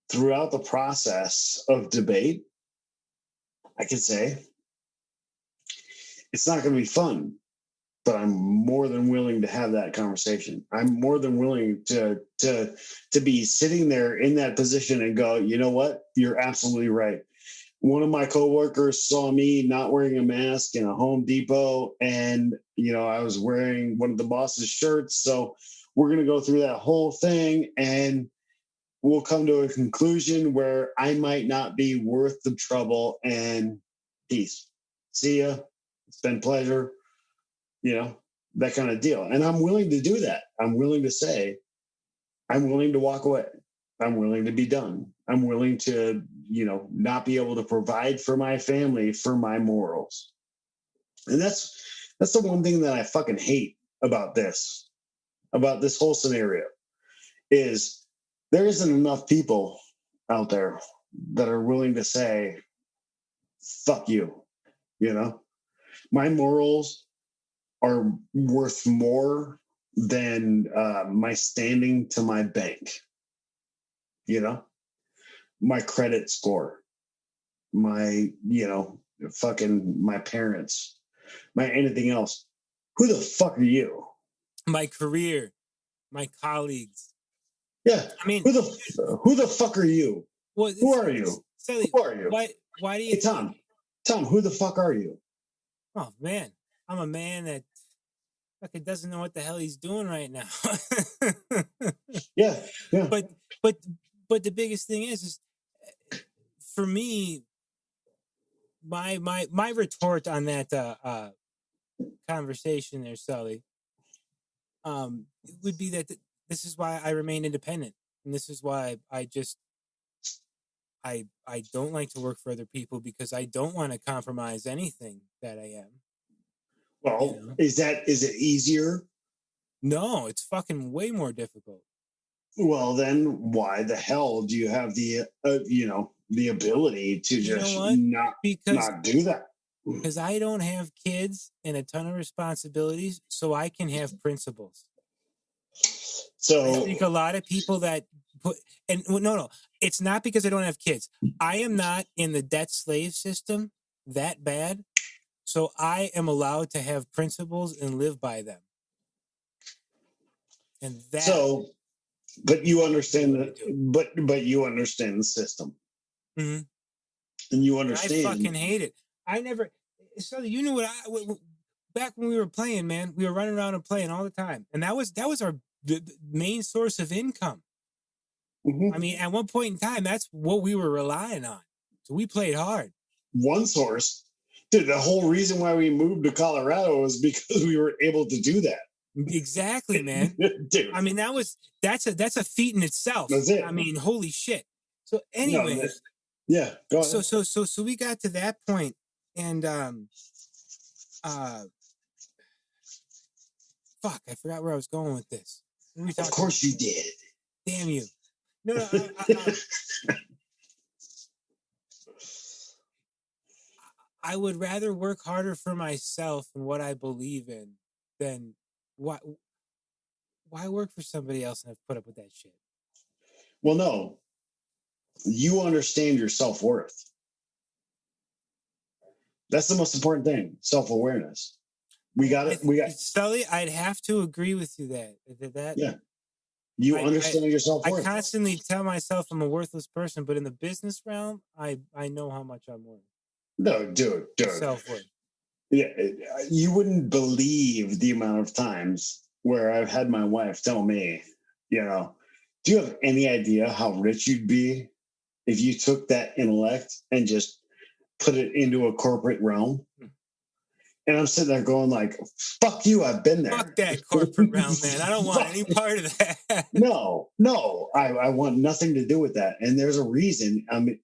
throughout the process of debate, I could say it's not going to be fun, but I'm more than willing to have that conversation. I'm more than willing to be sitting there in that position and go, you know what? You're absolutely right. One of my coworkers saw me not wearing a mask in a Home Depot, and I was wearing one of the boss's shirts. So we're going to go through that whole thing, and we'll come to a conclusion where I might not be worth the trouble. And peace. See ya. It's been a pleasure. That kind of deal. And I'm willing to do that. I'm willing to say, I'm willing to walk away. I'm willing to be done. I'm willing to, not be able to provide for my family for my morals. And that's the one thing that I fucking hate about this whole scenario is there isn't enough people out there that are willing to say, fuck you. My morals are worth more than my standing to my bank. My credit score, my, fucking my parents, my anything else. Who the fuck are you? My career, my colleagues. Yeah. I mean, who the fuck are you? Well, who are you? Silly. Who are you? Why do you Tom, who the fuck are you? Oh man, I'm a man that fucking doesn't know what the hell he's doing right now. Yeah. But the biggest thing is for me, my retort on that conversation there, Sully, would be that this is why I remain independent, and this is why I don't like to work for other people, because I don't want to compromise anything that I am. Well, is it easier? No, it's fucking way more difficult. Well, then why the hell do you have the the ability to just not do that? Because I don't have kids and a ton of responsibilities, so I can have principles. So I think a lot of people that no, it's not because I don't have kids. I am not in the debt slave system that bad, so I am allowed to have principles and live by them. And that. But you understand but you understand the system. Mm-hmm. And you understand. I fucking hate it. I never. So you knew back when we were playing, man. We were running around and playing all the time, and that was our main source of income. Mm-hmm. I mean, at one point in time, that's what we were relying on. So we played hard. One source, dude. The whole reason why we moved to Colorado was because we were able to do that. Exactly, man. Dude. I mean, that's a feat in itself. That's it. I mean, holy shit. So anyway, yeah, go ahead. So we got to that point, and fuck, I forgot where I was going with this. Of course you did. Damn you. No, I would rather work harder for myself and what I believe in than why work for somebody else and have to put up with that shit? Well, no. You understand your self-worth. That's the most important thing. Self-awareness. We got it. Sully, I'd have to agree with you that. Yeah. You understand your self-worth. I constantly tell myself I'm a worthless person, but in the business realm, I know how much I'm worth. No, dude. Self-worth. Yeah, you wouldn't believe the amount of times where I've had my wife tell me, do you have any idea how rich you'd be if you took that intellect and just put it into a corporate realm? And I'm sitting there going like, fuck you, I've been there. Fuck that corporate realm, man. I don't want any part of that. No, I want nothing to do with that. And there's a reason. I mean,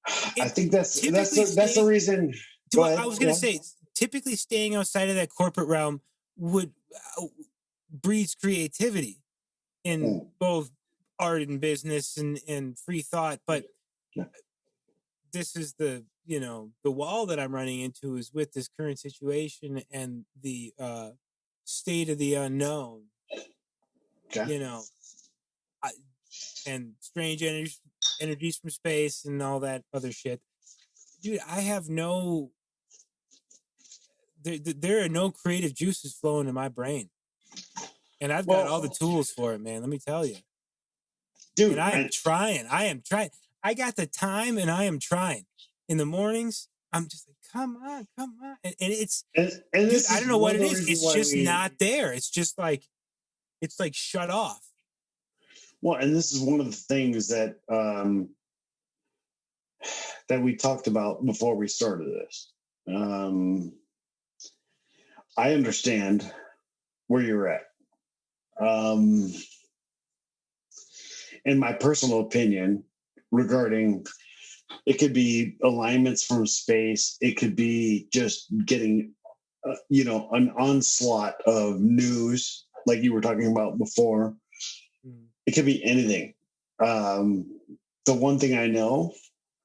I think that's the reason. Go ahead. I was going to say, typically staying outside of that corporate realm would breeds creativity in both art and business and free thought. But this is the wall that I'm running into is with this current situation and the state of the unknown. Okay. And strange energies from space and all that other shit. Dude, I have no. There are no creative juices flowing in my brain, and I've got all the tools for it, man. Let me tell you, dude. And I am trying. I got the time, and I am trying. In the mornings, I'm just like, come on, and it's. And dude, I don't know what it is. It's just not there. It's just like, it's like shut off. Well, and this is one of the things that that we talked about before we started this. I understand where you're at. In my personal opinion, regarding it could be alignments from space, it could be just getting, an onslaught of news, like you were talking about before. It could be anything. The one thing I know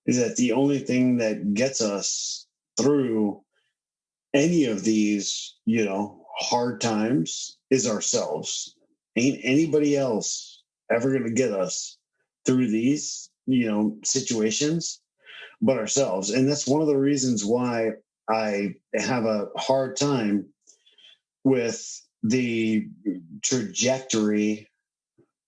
is that the only thing that gets us through any of these, hard times is ourselves. Ain't anybody else ever going to get us through these, situations but ourselves. And that's one of the reasons why I have a hard time with the trajectory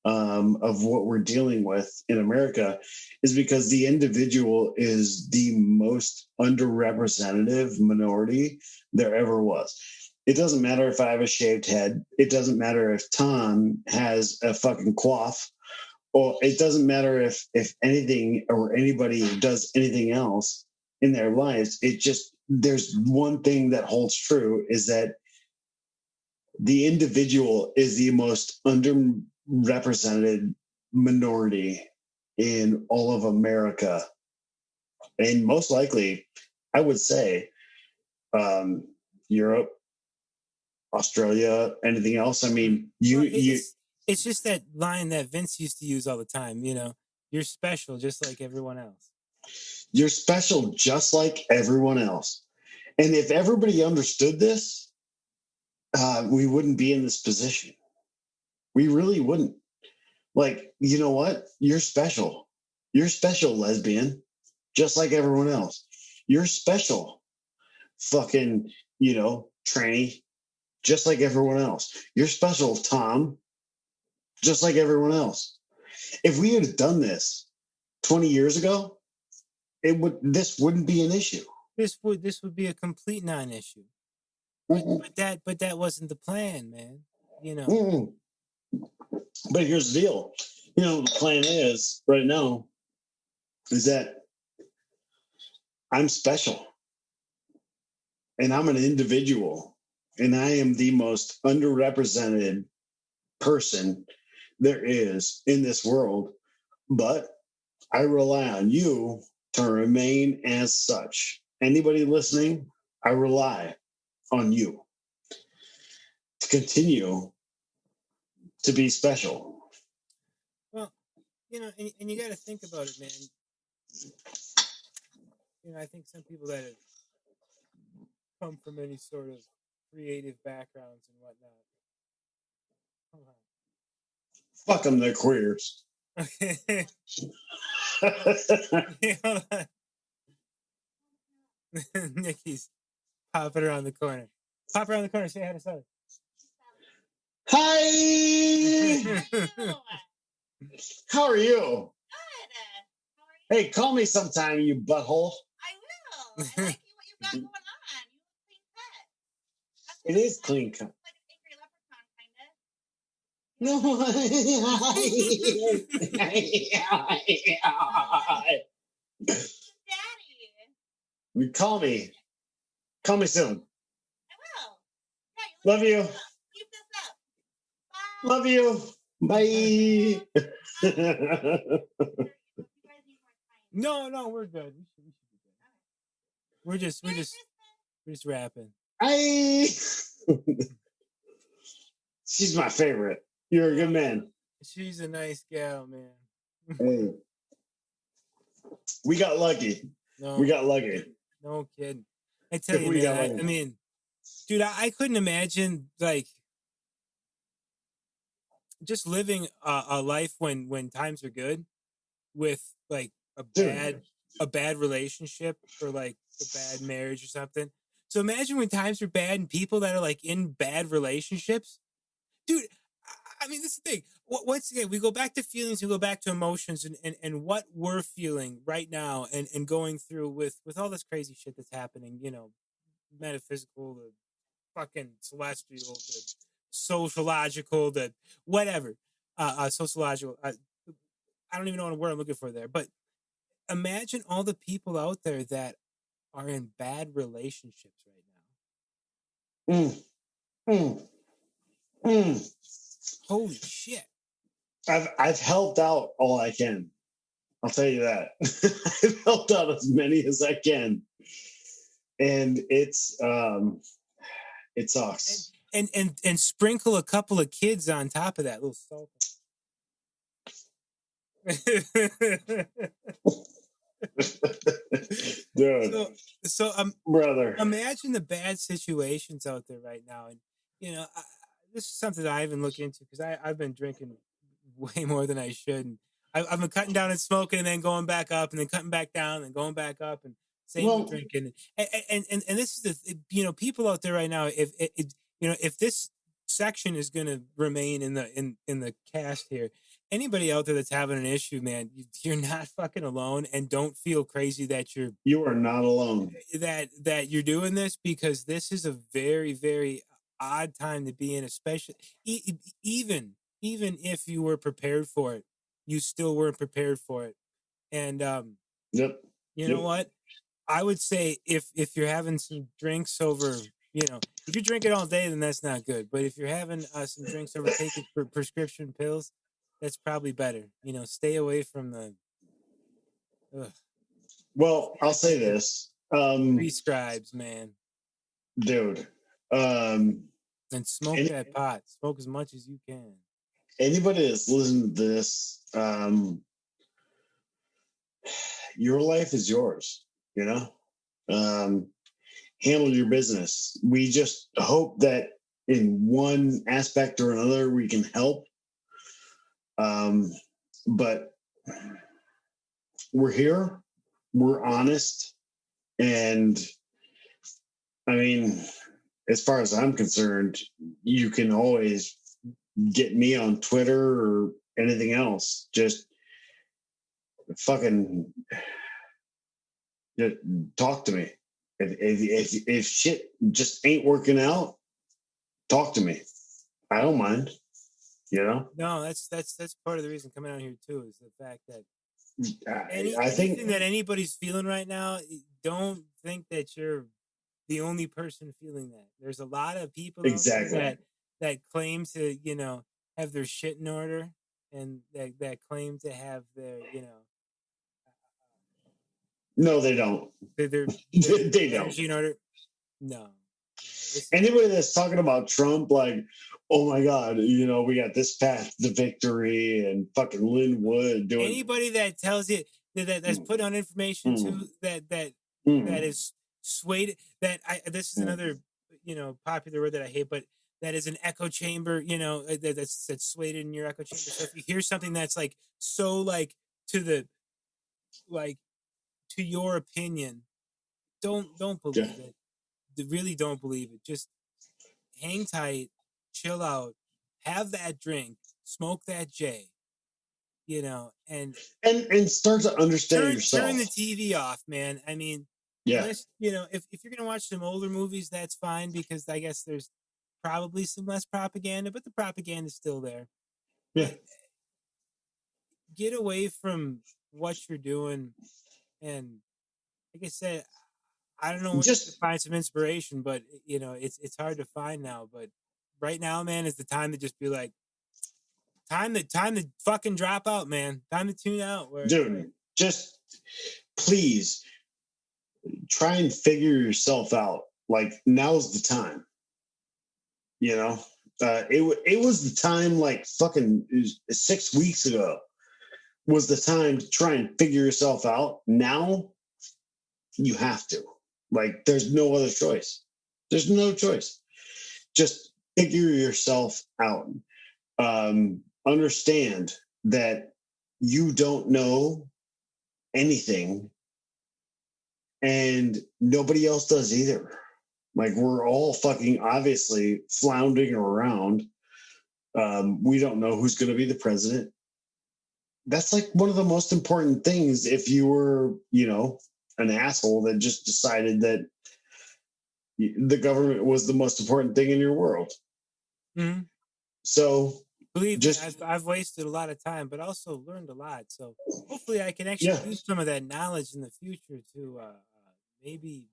of what we're dealing with in America, is because the individual is the most underrepresented minority there ever was. It doesn't matter if I have a shaved head. It doesn't matter if Tom has a fucking coif, or it doesn't matter if anything or anybody does anything else in their lives. There's one thing that holds true, is that the individual is the most underrepresented minority in all of America. And most likely, I would say, Europe, Australia, anything else. I mean, it's just that line that Vince used to use all the time, you're special just like everyone else. You're special just like everyone else. And if everybody understood this, we wouldn't be in this position. We really wouldn't. Like, you know what? You're special. You're special, lesbian, just like everyone else. You're special, fucking, tranny, just like everyone else. You're special, Tom, just like everyone else. If we had done this 20 years ago, this wouldn't be an issue. This would be a complete non-issue. Mm-hmm. But that wasn't the plan, man. Mm-hmm. But here's the deal. The plan is right now is that I'm special, and I'm an individual, and I am the most underrepresented person there is in this world. But I rely on you to remain as such. Anybody listening, I rely on you to continue to be special. Well, and you got to think about it, man. I think some people that have come from any sort of creative backgrounds and whatnot. Fuck them, they're queers. Okay. Nikki's popping around the corner. Pop around the corner, say hi to Sally. Hi! How are you? Good. How are you? Hey, call me sometime, you butthole. I will. I like what you got going on. You look clean cut. It is clean cut. Like an angry leprechaun, kind of. No. Daddy. Call me. Call me soon. I will. Yeah, Love you. keep this up. Bye. Love you. Bye. You guys need more time. No, we're good. We should be good. We're just rapping. She's my favorite. You're a good man. She's a nice gal, man. Hey. We got lucky. No, We got lucky. No kidding. I tell you, man. I mean, dude, I couldn't imagine like just living a life when times are good with like a bad relationship or like a bad marriage or something. So imagine when times are bad and people that are like in bad relationships, dude. I mean, this is the thing. Once again, we go back to feelings, we go back to emotions, and what we're feeling right now, and going through with all this crazy shit that's happening. You know, metaphysical, the fucking celestial, the sociological, the whatever, sociological. I don't even know what word I'm looking for there, but imagine all the people out there that are in bad relationships right now. Holy shit. I've helped out all I can. I'll tell you that. I've helped out as many as I can. And it's it sucks. And sprinkle a couple of kids on top of that little salt. Dude. So brother, imagine the bad situations out there right now. And you know, this is something that I haven't looked into because I've been drinking way more than I should. And I've been cutting down and smoking and then going back up and then cutting back down and going back up and same drinking. And this is the, you know, people out there right now, if this section is going to remain in the cast here, anybody out there that's having an issue, man, you're not fucking alone, and don't feel crazy that you are not alone. That you're doing this, because this is a very, very odd time to be in, especially even if you were prepared for it, you still weren't prepared for it. And you know what? I would say if you're having some drinks over, you know, if you're drinking all day, then that's not good. But if you're having some drinks over taking prescription pills, that's probably better. You know, stay away from the. Well, I'll say this. Prescribes, man. Dude. And smoke that pot. Smoke as much as you can. Anybody that's listening to this, your life is yours, you know? Handle your business. We just hope that in one aspect or another we can help. But we're here, we're honest, and I mean, as far as I'm concerned, you can always get me on Twitter or anything else. Just fucking talk to me. If shit just ain't working out, talk to me. I don't mind. You know? No, that's part of the reason coming out here too, is the fact that I think anything that anybody's feeling right now, don't think that you're the only person feeling that. There's a lot of people that claim to, you know, have their shit in order, and that claim to have their, you know. No, they don't. They don't. In order. No. Anybody that's talking about Trump, like, oh my God, you know, we got this path to victory, and fucking Lynn Wood doing. Anybody that tells you that's put on information too that is swayed. This is another, you know, popular word that I hate, but that is an echo chamber. You know, that's swayed in your echo chamber. So if you hear something that's like so like to your opinion, don't believe it. Really don't believe it. Just hang tight, chill out, have that drink, smoke that J, you know, and start to understand yourself. Turn the TV off, man. I mean, unless, you know, if you're gonna watch some older movies, that's fine, because I guess there's probably some less propaganda, but the propaganda is still there. Yeah. But get away from what you're doing, and like I said, I don't know when Just to find some inspiration, but it's hard to find now. But right now, man, is the time to just be like, time to fucking drop out, man. Time to tune out. Dude, just please try and figure yourself out. Like, now's the time. It was the time, like fucking 6 weeks ago was the time to try and figure yourself out. Now you have to. Like, there's no other choice. There's no choice. Just figure yourself out. Understand that you don't know anything, and nobody else does either. Like, we're all fucking obviously floundering around. We don't know who's going to be the president. That's like one of the most important things. If you were, an asshole that just decided that the government was the most important thing in your world. Mm-hmm. So believe me, I've wasted a lot of time, but also learned a lot. So hopefully I can actually use some of that knowledge in the future to maybe,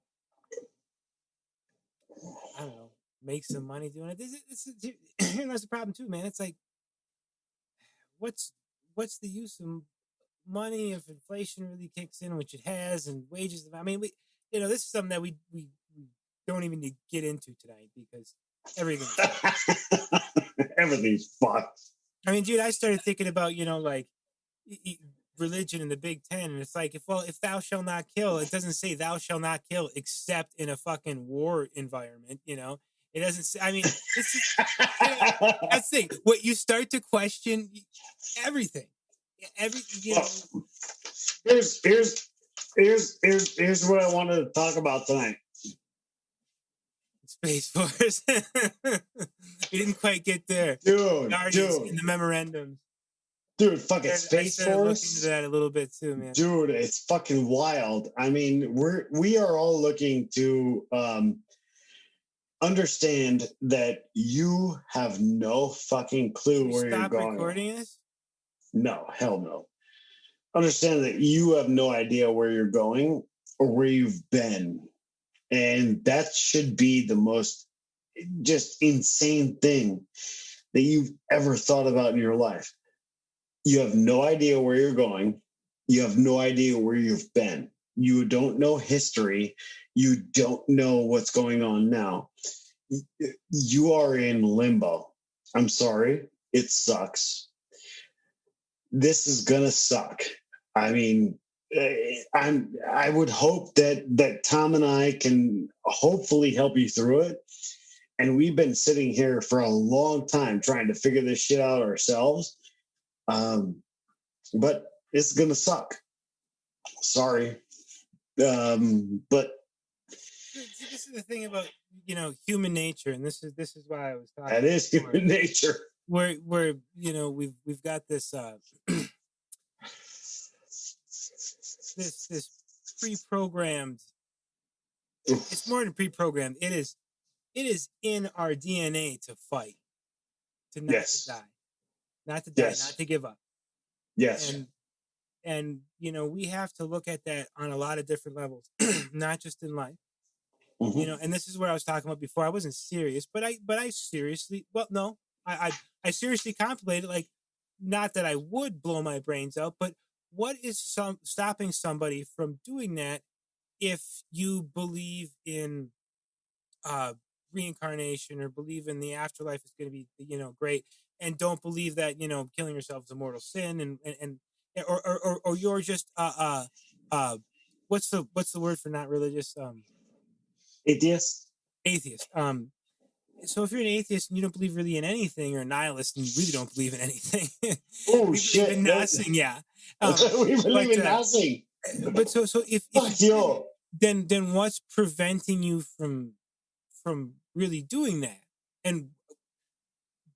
I don't know, make some money doing it. That's the problem too, man. It's like, what's the use of money if inflation really kicks in, which it has, and wages? I mean, this is something that we don't even need to get into tonight because everything's everything's fucked. I mean, dude, I started thinking about religion in the Big Ten, and it's like, if thou shalt not kill, it doesn't say thou shalt not kill except in a fucking war environment. It doesn't say. I mean, it's just, that's the thing. What you start to question everything. Here's what I wanted to talk about tonight. Space Force. We didn't quite get there. Dude. In the memorandums. Dude, fucking Space Force. Looking into that a little bit too, man. Dude, it's fucking wild. I mean, we are all looking to understand that you have no fucking clue where you're going. Stop recording this? No, hell no. Understand that you have no idea where you're going or where you've been. And that should be the most just insane thing that you've ever thought about in your life. You have no idea where you're going. You have no idea where you've been. You don't know history. You don't know what's going on now. You are in limbo. I'm sorry. It sucks. This is going to suck. I mean, I would hope that Tom and I can hopefully help you through it. And we've been sitting here for a long time trying to figure this shit out ourselves. But it's gonna suck. Sorry. But this is the thing about human nature, and this is why I was talking. That is human nature. Where we've got this this pre-programmed. It's more than pre-programmed. It is in our DNA to fight, to not to die, not to give up. Yes. And we have to look at that on a lot of different levels, not just in life. Mm-hmm. And this is what I was talking about before. I wasn't serious, but I seriously, I seriously contemplated, like, not that I would blow my brains out, but what is stopping somebody from doing that if you believe in reincarnation or believe in the afterlife is going to be great, and don't believe that killing yourself is a mortal sin, or you're just what's the word for not religious? Atheist. So if you're an atheist and you don't believe really in anything, or a nihilist and you really don't believe in anything, oh shit, in nothing, yeah. We believe in nothing. But so if then what's preventing you from really doing that? And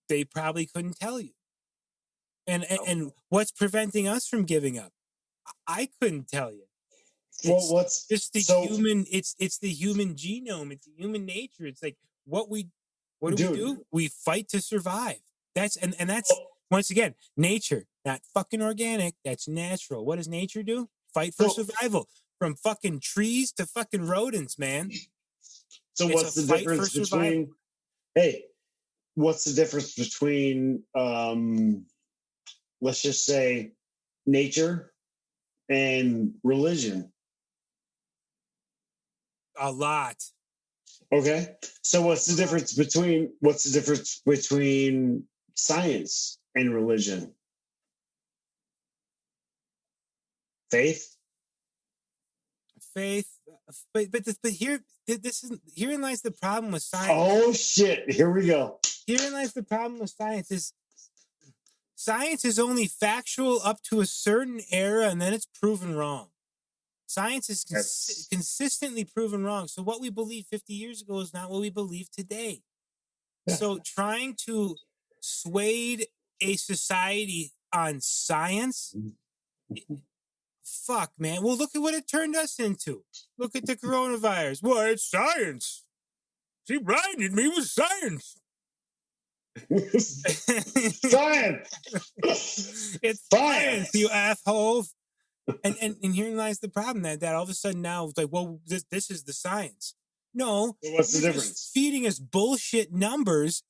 they probably couldn't tell you. And what's preventing us from giving up? I couldn't tell you. It's just the human. It's the human genome. It's the human nature. It's like what do we do? We fight to survive. That's once again nature, not fucking organic. That's natural. What does nature do? Fight for survival. from fucking trees to fucking rodents, man. So It's what's a the fight difference for survival. between? Hey, what's the difference between? Let's just say, nature and religion. A lot. Okay. So what's the difference between science and religion? Faith. Faith, but herein lies the problem with science. Oh shit! Here we go. Herein lies the problem with science is science is only factual up to a certain era, and then it's proven wrong. Science is consistently proven wrong. So what we believed 50 years ago is not what we believe today. Yeah. So trying to sway a society on science, fuck, man. Well, look at what it turned us into. Look at the coronavirus. Well, it's science. She blinded me with science. Science. It's science, you assholes. And herein lies the problem that all of a sudden now it's like, well, this is the science. No, what's the difference? Feeding us bullshit numbers,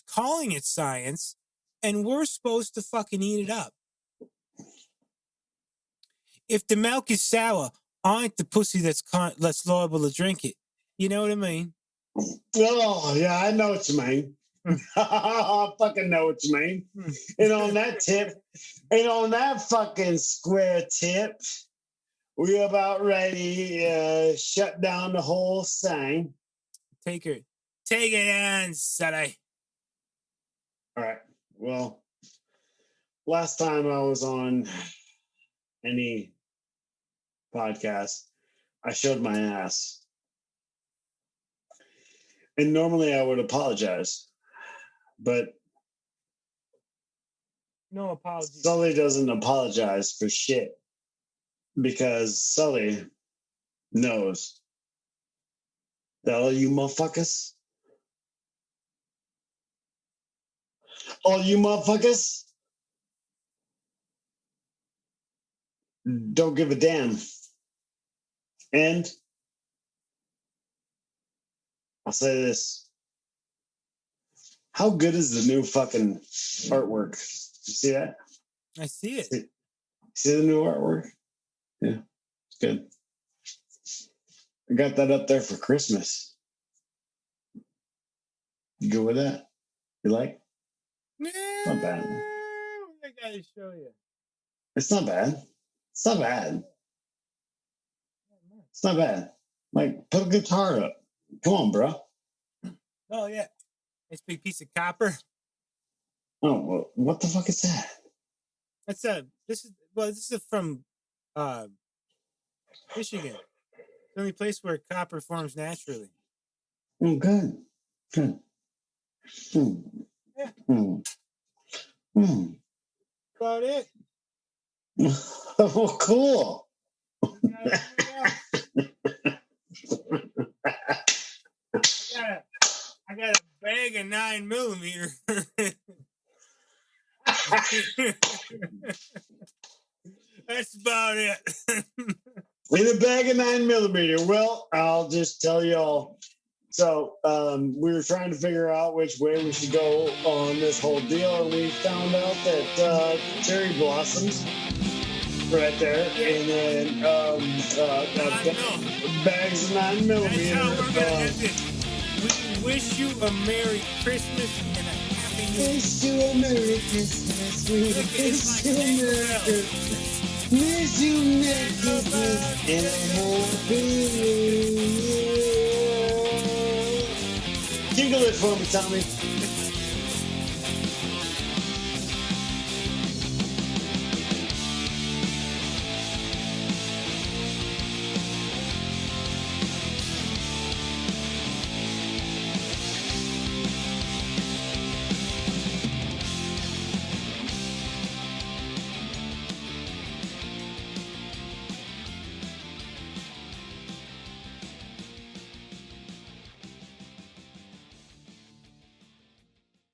calling it science, and we're supposed to fucking eat it up. If the milk is sour, I ain't the pussy that's liable to drink it. You know what I mean? Oh yeah, I know what you mean. I fucking know what you mean. And on that fucking square tip, we about ready to shut down the whole thing. Take it on, Sonny. All right. Well, last time I was on any podcast, I showed my ass. And normally I would apologize. But no apology. Sully doesn't apologize for shit because Sully knows that all you motherfuckers, don't give a damn. And I'll say this. How good is the new fucking artwork? You see that? I see it. See the new artwork? Yeah, it's good. I got that up there for Christmas. You go with that? You like? No, Not bad. I gotta show you. It's not bad. It's not bad. It's not bad. Like, put a guitar up. Come on, bro. Oh yeah. Nice big piece of copper. Oh, well, what the fuck is that? This is from Michigan. The only place where copper forms naturally. Oh, good. Good. Yeah. About it. Oh, cool. I got a bag of 9mm. That's about it. In a bag of 9mm. Well, I'll just tell y'all. So we were trying to figure out which way we should go on this whole deal, and we found out that cherry blossoms right there, and then bags of 9mm. That's how we're gonna end it. We wish you a Merry Christmas and a Happy New Year. Wish you a Merry Christmas. We wish you a Merry Christmas. Wish you a Merry Christmas and a Happy New Year. Jingle it for me, Tommy.